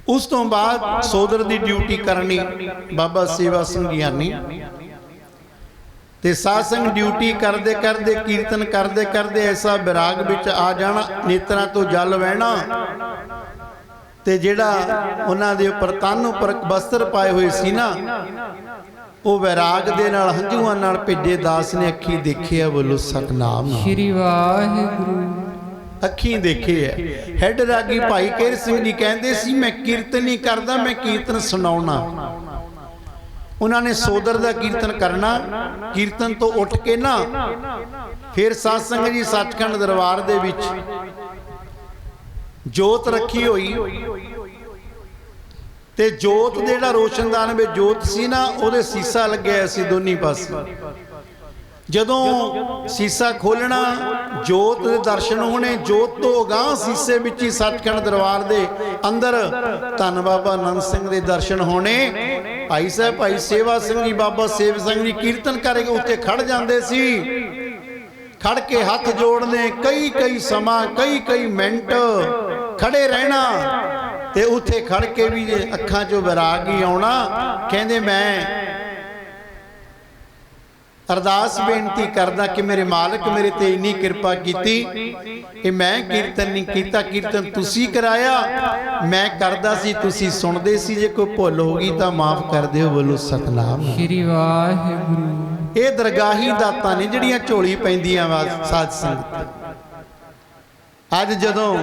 उस तो बाद सोदर की ड्यूटी करनी बाबा सेवा सिंह जी ने ते साध संग ड्यूटी करते करते कीर्तन करते करते ऐसा विराग विच आ जाना, नेत्रां तो जल वहना ते जेड़ा उन्हां दे उपर तन उपर वस्त्र पाए हुए सी ना, वो वैराग दे नाल हंझूआं नाल भिजे दास ने अखी देखिया। बोलो सतनाम श्री वाहिगुरू। अखी देखे है। हैड रागी भाई केर सिंह जी कहते सी मैं कीर्तन नहीं करता, मैं कीर्तन सुनाउणा। उन्होंने सोदर का कीर्तन करना, कीर्तन तो उठ के ना फिर सत्संग जी सचखंड दरबार दे विच जोत रखी हुई ते जोत जेड़ा रोशनदान में जोत सी ना, उहदे सीसा लग्या सी दोनी पासे। ਜਦੋਂ ਸੀਸਾ ਖੋਲਣਾ ਜੋਤ ਦੇ ਦਰਸ਼ਨ ਹੋਣੇ, ਜੋਤ ਤੋਂ ਅਗਾਂਹ ਸੀਸੇ ਵਿੱਚ ਹੀ ਸੱਚਖੰਡ ਦਰਬਾਰ ਦੇ ਅੰਦਰ ਧੰਨ ਬਾਬਾ ਆਨੰਦ ਸਿੰਘ ਦੇ ਦਰਸ਼ਨ ਹੋਣੇ। ਭਾਈ ਸਾਹਿਬ ਭਾਈ ਸੇਵਾ ਸਿੰਘ ਜੀ, ਬਾਬਾ ਸੇਵ ਸਿੰਘ ਜੀ ਕੀਰਤਨ ਕਰਕੇ ਉੱਤੇ ਖੜ ਜਾਂਦੇ ਸੀ। ਖੜ ਕੇ ਹੱਥ ਜੋੜਨੇ, ਕਈ ਸਮਾਂ ਕਈ ਮਿੰਟ ਖੜੇ ਰਹਿਣਾ ਤੇ ਉੱਥੇ ਖੜ ਕੇ ਵੀ ਅੱਖਾਂ 'ਚੋਂ ਵਿਰਾਗ ਹੀ ਆਉਣਾ। ਕਹਿੰਦੇ ਮੈਂ ਅਰਦਾਸ ਬੇਨਤੀ ਕਰਦਾ ਕਿ ਮੇਰੇ ਮਾਲਕ ਮੇਰੇ ਤੇ ਇੰਨੀ ਕਿਰਪਾ ਕੀਤੀ ਕਿ ਮੈਂ ਕੀਰਤਨ ਨਹੀਂ ਕੀਤਾ, ਕੀਰਤਨ ਤੁਸੀਂ ਕਰਾਇਆ, ਮੈਂ ਕਰਦਾ ਸੀ ਤੁਸੀਂ ਸੁਣਦੇ ਸੀ। ਜੇ ਕੋਈ ਭੁੱਲ ਹੋ ਗਈ ਤਾਂ ਮਾਫ ਕਰ ਦਿਓ। ਬੋਲੋ ਸਤਨਾਮ ਸ੍ਰੀ ਵਾਹਿਗੁਰੂ। ਇਹ ਦਰਗਾਹੀ ਦਾਤਾਂ ਨੇ ਜਿਹੜੀਆਂ ਝੋਲੀ ਪੈਂਦੀਆਂ ਵਾ ਸਾਧ ਸੰਗਤ। ਅੱਜ ਜਦੋਂ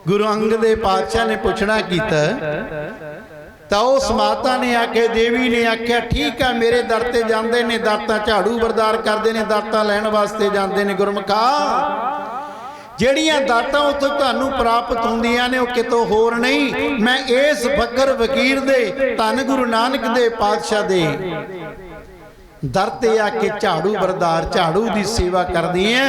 ਗੁਰੂ ਅੰਗਦ ਦੇਵ ਪਾਤਸ਼ਾਹ ਨੇ ਪੁੱਛਣਾ ਕੀਤਾ ਤਾਂ ਉਸ ਮਾਤਾ ਨੇ ਆਖਿਆ, ਦੇਵੀ ਨੇ ਆਖਿਆ, ਠੀਕ ਆ ਮੇਰੇ ਦਰ ਤੇ ਜਾਂਦੇ ਨੇ, ਦਾਤਾਂ ਝਾੜੂ ਬਰਦਾਰ ਕਰਦੇ ਨੇ, ਦਾਤਾਂ ਲੈਣ ਵਾਸਤੇ ਜਾਂਦੇ ਨੇ। ਗੁਰਮੁਖਾ ਜਿਹੜੀਆਂ ਦਾਤਾਂ ਉੱਥੋਂ ਤੁਹਾਨੂੰ ਪ੍ਰਾਪਤ ਹੁੰਦੀਆਂ ਨੇ ਉਹ ਕਿਤੋਂ ਹੋਰ ਨਹੀਂ, ਮੈਂ ਇਸ ਫਕਰ ਫਕੀਰ ਦੇ ਧੰਨ ਗੁਰੂ ਨਾਨਕ ਦੇਵ ਪਾਤਸ਼ਾਹ ਦੇ ਦਰ ਤੇ ਆ ਕੇ ਝਾੜੂ ਬਰਦਾਰ ਝਾੜੂ ਦੀ ਸੇਵਾ ਕਰਦੀ ਐ।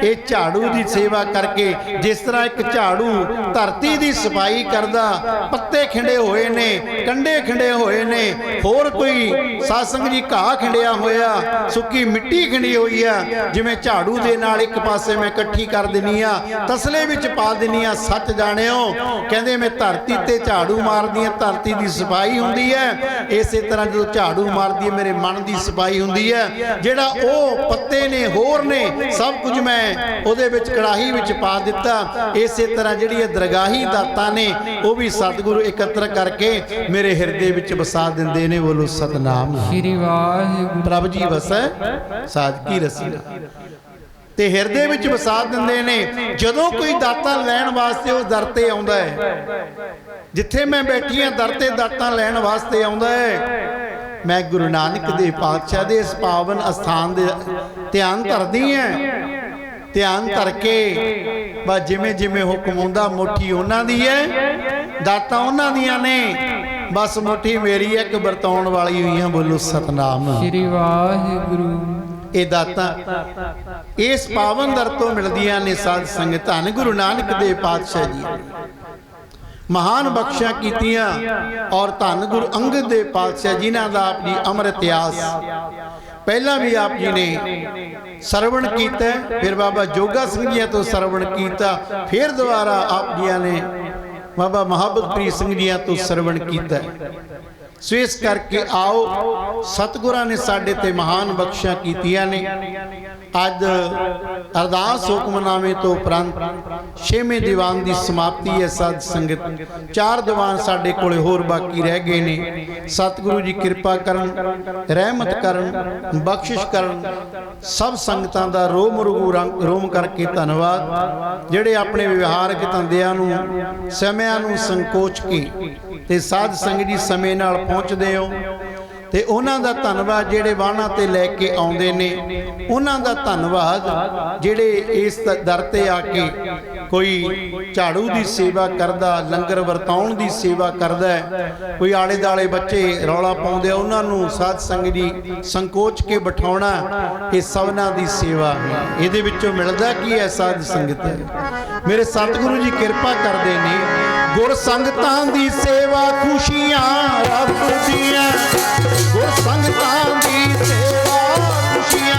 ਇਹ ਝਾੜੂ ਦੀ ਸੇਵਾ ਕਰਕੇ ਜਿਸ ਤਰ੍ਹਾਂ ਇੱਕ ਝਾੜੂ ਧਰਤੀ ਦੀ ਸਫਾਈ ਕਰਦਾ, ਪੱਤੇ ਖਿੰਡੇ ਹੋਏ ਨੇ, ਕੰਡੇ ਖਿੰਡੇ ਹੋਏ ਨੇ, ਹੋਰ ਕੋਈ ਸਾਸੰਗ ਜੀ ਘਾਹ ਖਿੰਡਿਆ ਹੋਇਆ, ਸੁੱਕੀ ਮਿੱਟੀ ਖਿੰਡੀ ਹੋਈ ਆ, ਜਿਵੇਂ ਝਾੜੂ ਦੇ ਨਾਲ ਇੱਕ ਪਾਸੇ ਮੈਂ ਇਕੱਠੀ ਕਰ ਦਿੰਨੀ ਆ, ਤਸਲੇ ਵਿੱਚ ਪਾ ਦਿੰਨੀ ਆ। ਸੱਚ ਜਾਣਿਓ, ਕਹਿੰਦੇ ਮੈਂ ਧਰਤੀ ਤੇ ਝਾੜੂ ਮਾਰਦੀ ਆ, ਧਰਤੀ ਦੀ ਸਫਾਈ ਹੁੰਦੀ ਹੈ। ਇਸੇ ਤਰ੍ਹਾਂ ਜਦੋਂ ਝਾੜੂ ਮਾਰਦੀ ਹੈ ਮੇਰੇ ਮਨ ਦੀ ਸਫਾਈ ਹੁੰਦੀ ਹੈ। ਜਿਹੜਾ ਉਹ ਪੱਤੇ ਨੇ ਹੋਰ ਨੇ ਸਭ ਕੁਝ ਮੈਂ ਉਹਦੇ ਵਿੱਚ ਕੜਾਹੀ ਵਿੱਚ ਪਾ ਦਿੱਤਾ। ਇਸੇ ਤਰ੍ਹਾਂ ਜਿਹੜੀ ਇਹ ਦਰਗਾਹੀ ਦਾਤਾਂ ਨੇ ਉਹ ਵੀ ਸਤਿਗੁਰੂ ਇਕੱਤਰ ਕਰਕੇ ਮੇਰੇ ਹਿਰਦੇ ਵਿੱਚ ਵਸਾ ਦਿੰਦੇ ਨੇ। ਬੋਲੋ ਸਤਨਾਮ ਸ੍ਰੀ ਵਾਹਿਗੁਰੂ। ਪ੍ਰਭ ਜੀ ਵਸੈ ਸਾਧਕੀ ਰਸੀਨਾ ਤੇ ਹਿਰਦੇ ਵਿੱਚ ਵਸਾ ਦਿੰਦੇ ਨੇ। ਜਦੋਂ ਕੋਈ ਦਾਤਾਂ ਲੈਣ ਵਾਸਤੇ ਉਸ ਦਰ ਤੇ ਆਉਂਦਾ ਹੈ, ਜਿੱਥੇ ਮੈਂ ਬੈਠੀ ਹਾਂ ਦਰ ਤੇ ਦਾਤਾਂ ਲੈਣ ਵਾਸਤੇ ਆਉਂਦਾ ਹੈ, ਮੈਂ ਗੁਰੂ ਨਾਨਕ ਦੇਵ ਪਾਤਸ਼ਾਹ ਦੇ ਇਸ ਪਾਵਨ ਅਸਥਾਨ ਦੇ ਧਿਆਨ ਧਰਦੀ ਹਾਂ। ਧਿਆਨ ਧਰ ਕੇ ਬਸ ਜਿਵੇਂ ਜਿਵੇਂ ਹੁਕਮ ਹੁੰਦਾ, ਮੁੱਠੀ ਉਹਨਾਂ ਦੀ ਹੈ, ਦਾਤਾਂ ਉਹਨਾਂ ਦੀਆਂ ਨੇ, ਬਸ ਮੁੱਠੀ ਮੇਰੀ ਇੱਕ ਵਰਤਾਉਣ ਵਾਲੀ ਹੋਈ ਹੈ। ਬੋਲੋ ਸਤਨਾਮ ਸ੍ਰੀ ਵਾਹਿਗੁਰੂ। ਇਹ ਦਾਤਾਂ ਇਸ ਪਾਵਨ ਦਰ ਤੋਂ ਮਿਲਦੀਆਂ ਨੇ। ਸਾਧ ਸੰਗਤ ਧੰਨ ਗੁਰੂ ਨਾਨਕ ਦੇਵ ਪਾਤਸ਼ਾਹ ਜੀ ਮਹਾਨ ਬਖਸ਼ਾਂ ਕੀਤੀਆਂ ਔਰ ਧੰਨ ਗੁਰੂ ਅੰਗਦ ਦੇਵ ਪਾਤਸ਼ਾਹ ਜਿਨ੍ਹਾਂ ਦਾ ਆਪ ਜੀ ਅਮਰ ਇਤਿਹਾਸ ਪਹਿਲਾਂ ਵੀ ਆਪ ਜੀ ਨੇ ਸਰਵਣ ਕੀਤਾ, ਫਿਰ ਬਾਬਾ ਜੋਗਾ ਸਿੰਘ ਜੀ ਤੋਂ ਸਰਵਣ ਕੀਤਾ, ਫਿਰ ਦੁਬਾਰਾ ਆਪ ਜੀਆਂ ਨੇ ਬਾਬਾ ਮੁਹੱਬਤਪ੍ਰੀਤ ਸਿੰਘ ਜੀ ਤੋਂ ਸਰਵਣ ਕੀਤਾ। ਸੋ ਇਸ ਕਰਕੇ ਆਓ, ਸਤਿਗੁਰਾਂ ਨੇ ਸਾਡੇ ਤੇ ਮਹਾਨ ਬਖਸ਼ਾਂ ਕੀਤੀਆਂ ਨੇ। ਅੱਜ ਅਰਦਾਸ ਹੁਕਮਨਾਮੇ ਤੋਂ ਉਪਰੰਤ 6ਵੇਂ ਦੀਵਾਨ ਦੀ ਸਮਾਪਤੀ ਹੈ। ਸਾਧ ਸੰਗਤ 4 ਦੀਵਾਨ ਸਾਡੇ ਕੋਲੇ ਹੋਰ ਬਾਕੀ ਰਹਿ ਗਏ ਨੇ। ਸਤਿਗੁਰੂ ਜੀ ਕਿਰਪਾ ਕਰਨ, ਰਹਿਮਤ ਕਰਨ, ਬਖਸ਼ਿਸ਼ ਕਰਨ। ਸਭ ਸੰਗਤਾਂ ਦਾ ਰੋਮ ਰੋਮ ਕਰਕੇ ਧੰਨਵਾਦ। ਜਿਹੜੇ ਆਪਣੇ ਵਿਵਹਾਰਕ ਧੰਦਿਆਂ ਨੂੰ ਸਮਿਆਂ ਨੂੰ ਸੰਕੋਚ ਕੇ ਤੇ ਸਾਧ ਸੰਗਤ ਜੀ ਸਮੇਂ ਨਾਲ ਪਹੁੰਚਦੇ ਹੋ, ਤੇ ਉਹਨਾਂ ਦਾ ਧੰਨਵਾਦ ਜਿਹੜੇ ਵਾਹਨਾਂ ਤੇ ਲੈ ਕੇ ਆਉਂਦੇ ਨੇ। ਉਹਨਾਂ ਦਾ ਧੰਨਵਾਦ ਜਿਹੜੇ ਇਸ ਦਰ ਤੇ ਆ ਕੇ ਕੋਈ ਝਾੜੂ ਦੀ ਸੇਵਾ ਕਰਦਾ, ਲੰਗਰ ਵਰਤਾਉਣ ਦੀ ਸੇਵਾ ਕਰਦਾ, ਕੋਈ ਆਲੇ ਦਾਲੇ ਬੱਚੇ ਰੌਲਾ ਪਾਉਂਦੇ ਆ, ਉਹਨਾਂ ਨੂੰ ਸਾਧ ਸੰਗਤ ਜੀ ਸੰਕੋਚ ਕੇ ਬਿਠਾਉਣਾ, ਇਹ ਸਭਨਾਂ ਦੀ ਸੇਵਾ ਹੈ। ਇਹਦੇ ਵਿੱਚੋਂ ਮਿਲਦਾ ਕੀ ਹੈ? ਸਾਧ ਸੰਗਤ ਮੇਰੇ ਸਤਿਗੁਰੂ ਜੀ ਕਿਰਪਾ ਕਰਦੇ ਨੇ। ਗੁਰ ਸੰਗਤਾਂ ਦੀ ਸੇਵਾ ਖੁਸ਼ੀਆਂ ਰੱਬ ਦੀਆਂ, ਗੁਰ ਸੰਗਤਾਂ ਦੀ ਸੇਵਾ ਖੁਸ਼ੀਆਂ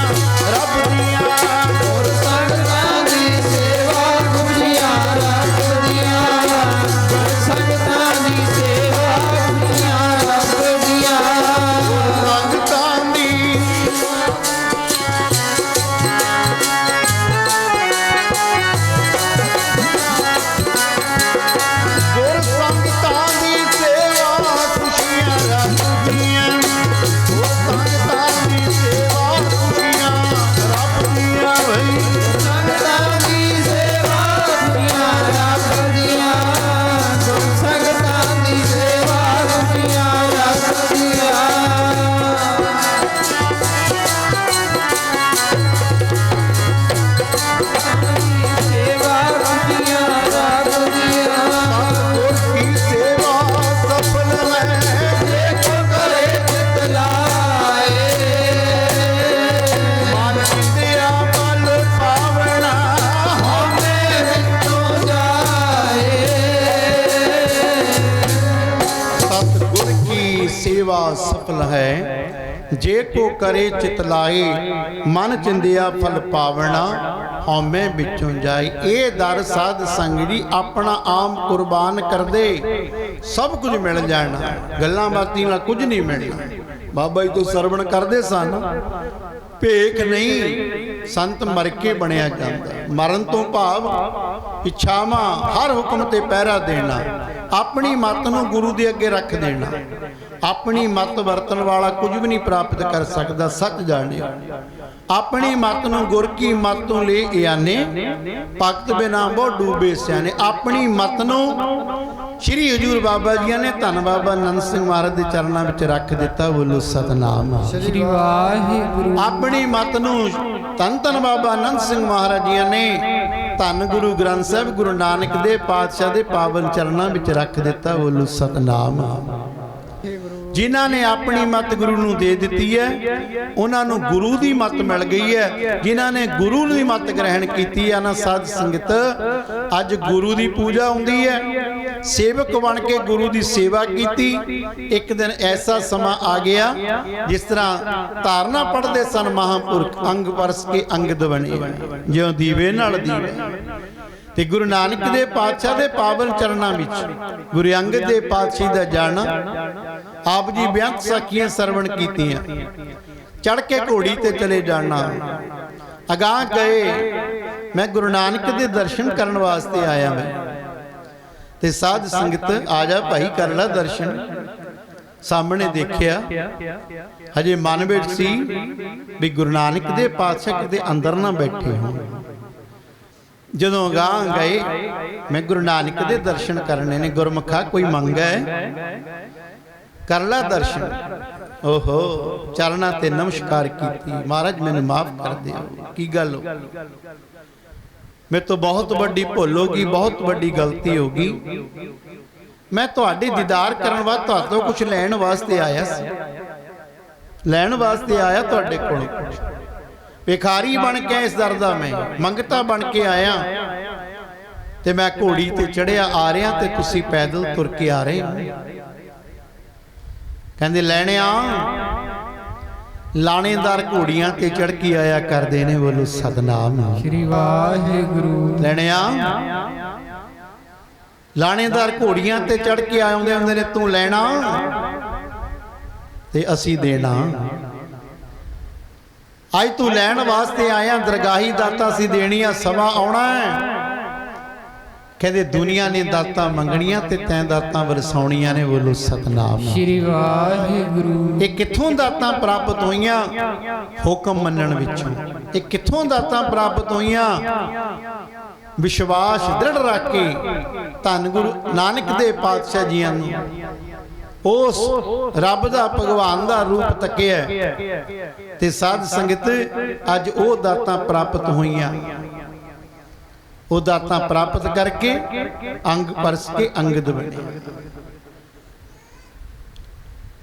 ਰੱਬ ਦੀਆਂ, ਗੁਰ ਸੰਗਤਾਂ ਦੀ ਸੇਵਾ ਖੁਸ਼ੀਆਂ ਰੱਬ ਦੀਆਂ, ਗੁਰ ਸੰਗਤਾਂ ਦੀ ਸੇਵਾ ਖੁਸ਼ੀਆਂ ਰੱਬ ਦੀਆਂ, ਸੰਗਤਾਂ ਦੀ ਗੁਰ ਸੰਗਤਾਂ ਦੀ ਸੇਵਾ ਖੁਸ਼ੀਆਂ ਰੱਬ ਦੀਆਂ, ਗੁਰ ਸੰਗਤਾਂ ਦੀ ਸੇਵਾ ਖੁਸ਼ੀਆਂ ਰੱਬ सफल है, जे को करे चित लाए, मन चिंदिया फल पावना, हौमे बिचों जाए। ये दर साध संग जी अपना आम कुर्बान कर दे, सब कुछ मिल जाना, गल्लां बातीं नाल कुछ नहीं मिलना। बाबा जी तो सरवण करदे सन, भेख नहीं, संत मर के बनिया जाता। मरण तो भाव इच्छावां हर हुक्म ते पहरा देना, अपनी मत नूं गुरु दे अगे रख देना। अपनी मत वरतन वाला कुछ भी नहीं प्राप्त कर सकता, सच जानियो। अपनी मत नूं गुर की मत तो ले आने, भगत बिना बहुत डूबे सियाने। अपनी मत नूं श्री हजूर बाबा जी ने धन बाबा नंद सिंह महाराज के चरणों में रख दिता। बोलो सतनाम श्री वाहिगुरु। अपनी मत नूं धन धन बाबा नंद सिंह महाराज जी ने धन गुरु ग्रंथ साहिब गुरु नानक देव पातशाह के पावन चरणों में रख दिता। बोलो सतनाम। जिन्हों ने अपनी मत गुरु नूं दे दी है, उन्होंने गुरु की मत मिल गई है। जिन्हों ने गुरु की मत ग्रहण की है ना, साध संगत अज गुरु की पूजा होंदी है, सेवक बन के गुरु की सेवा की। एक दिन ऐसा समा आ गया जिस तरह धारना पढ़ते सन महापुरख, अंग परस के अंगद बने, ज्यों दीवे नाल दीवे। ते गुरु नानक देव पातशाह दे पावन चरणों में गुरु अंगद देव पातशाह दा जाना, आप जी बेअंत साखियां सरवण कीतियां, चढ़ के घोड़ी ते चले जाना। अगाह गए, मैं गुरु नानक दे दर्शन करने वास्ते आया। मैं ते साध संगत आ जा भाई कर ला दर्शन। सामने देखिया, हजे मन विच सी भी गुरु नानक देव पातशाह किते अंदर ना बैठे हो। जदों गां गए, मैं गुरु नानक दे दर्शन करने ने। गुरमुखा कोई मंग है, कर ला दर्शन। ओहो, चरणा ते नमस्कार की। महाराज मैंने माफ कर दियो, की गल हो? मैं तो बहुत बड़ी भुल होगी, बहुत बड़ी गलती होगी। मैं तुहाडे दीदार करन वास्ते तुहाडों कुछ लैण वास्ते आया सी, लैण वास्ते आया तुहाडे कोल। भिखारी बन के इस दर दा मैं मंगता बन के आया, ते मैं घोड़ी ते चढ़िया आ रहा, ते तुसी पैदल तुर के आ रहे हो। कहंदे लैणे आ, लाणेदार घोड़ियां ते चढ़ के आया करदे ने। बोलो सतनाम श्री वाहिगुरु। लैणे आ, लाणेदार घोड़ियां ते चढ़ के आउंदे हुंदे ने। तू लैना ते असी देना। अज तू लैण वास्ते आया, दरगाही दाता सी देनिया, समा आउणा है। कहते दुनिया ने दाता मंगनियां ते तैं दाता वरसाउणियां ने। बोलो सतनाम श्री वाहिगुरु। ये कित्थों दाता प्राप्त होईयां? हुक्म मनण विचों। ये कित्थों दाता प्राप्त होईयां? विश्वास दृढ़ रख के धन गुरु नानक देव पातशाह जियां नूं उस रब दा भगवान दा रूप तकिया ते साध संगत अज ओ दाता प्राप्त होईयां। वो दाता प्राप्त करके अंग परस के अंगद बने।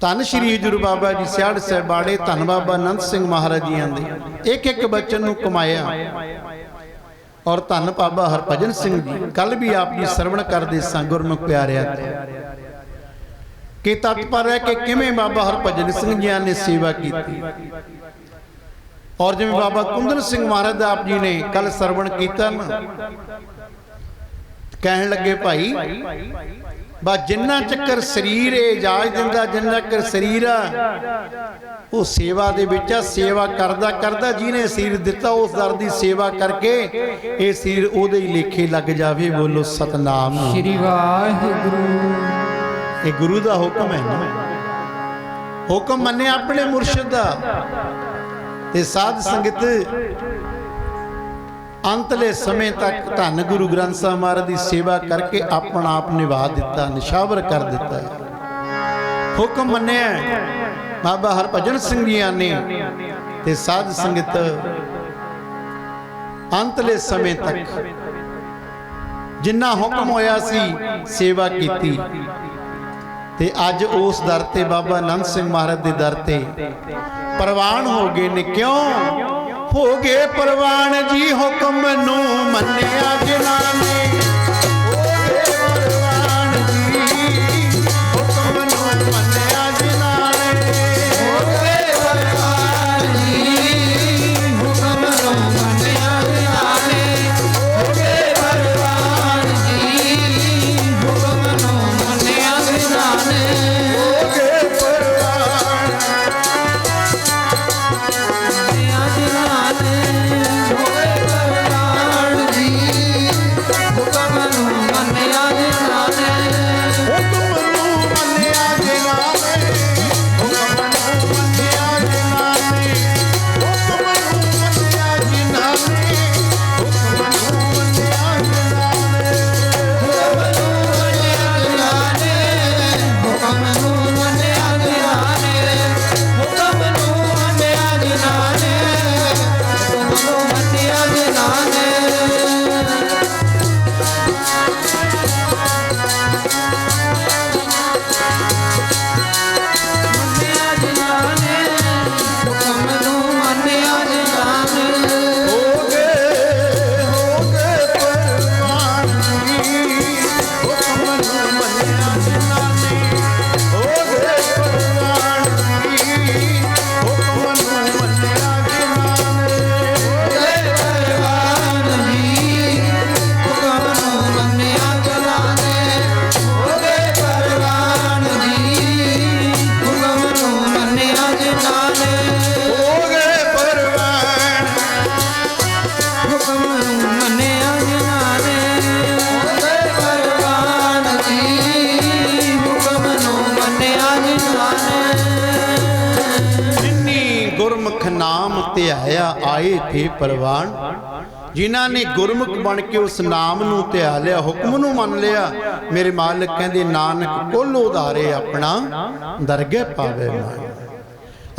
धन श्री हजूर बाबा जी सियाड़ सहबाड़े, धन बाबा नंद सिंह महाराज जी आंदे एक एक बच्चन नूं कमाया। और धन बाबा हरभजन सिंह जी कल भी आप जी सरवण करदे सां गुरमुख प्यारिया कि तट पर रह के किवें बाबा हरभजन सिंह जी ने सेवा की। और जिवें बाबा कुंदन सिंह महाराज आप जी ने कल सरवण किया ना, कहन लगे भाई बस जिन्ना चक्कर शरीर इजाज दिंदा, जिन्ना चक्कर शरीर वो सेवा दे विच सेवा करदा करदा जिन्हें शरीर दिता उस दर दी सेवा करके ये शरीर ओदे ही लेखे लग जावे। बोलो सतनाम श्री वाहिगुरु। ये गुरु दा हुक्म है ना, हुक्म मन्ने अपने मुर्शिद दा। ते साध संगत अंतले समय तक धन गुरु ग्रंथ साहिब महाराज की सेवा करके अपना आप निभा दिता, निशावर कर दिता। हुक्म मन्निया बाबा हरभजन सिंह जी ने ते साध संगत अंतले समय तक जिन्ना हुक्म होया सी सेवा की। ते अज उस दर ते बाबा नंद सिंह महाराज के दर ते प्रवान हो गए ने। क्यों हो गए प्रवान जी? हुक्म नू मन्निया जिन्हां ने। हो गए प्रवान जी, हुक्म नू मन्निया जिन्हां ने। ਧਿਆਇਆ ਆਏ ਥੇ ਪ੍ਰਵਾਨ। ਜਿਨ੍ਹਾਂ ਨੇ ਗੁਰਮੁਖ ਬਣ ਕੇ ਉਸ ਨਾਮ ਨੂੰ ਧਿਆ ਲਿਆ, ਹੁਕਮ ਨੂੰ ਮੰਨ ਲਿਆ, ਮੇਰੇ ਮਾਲਕ ਕਹਿੰਦੇ ਨਾਨਕ ਕੁਲ ਉਧਾਰੇ ਆਪਣਾ ਦਰਗਹਿ ਪਾਵੇ ਮਾਨ।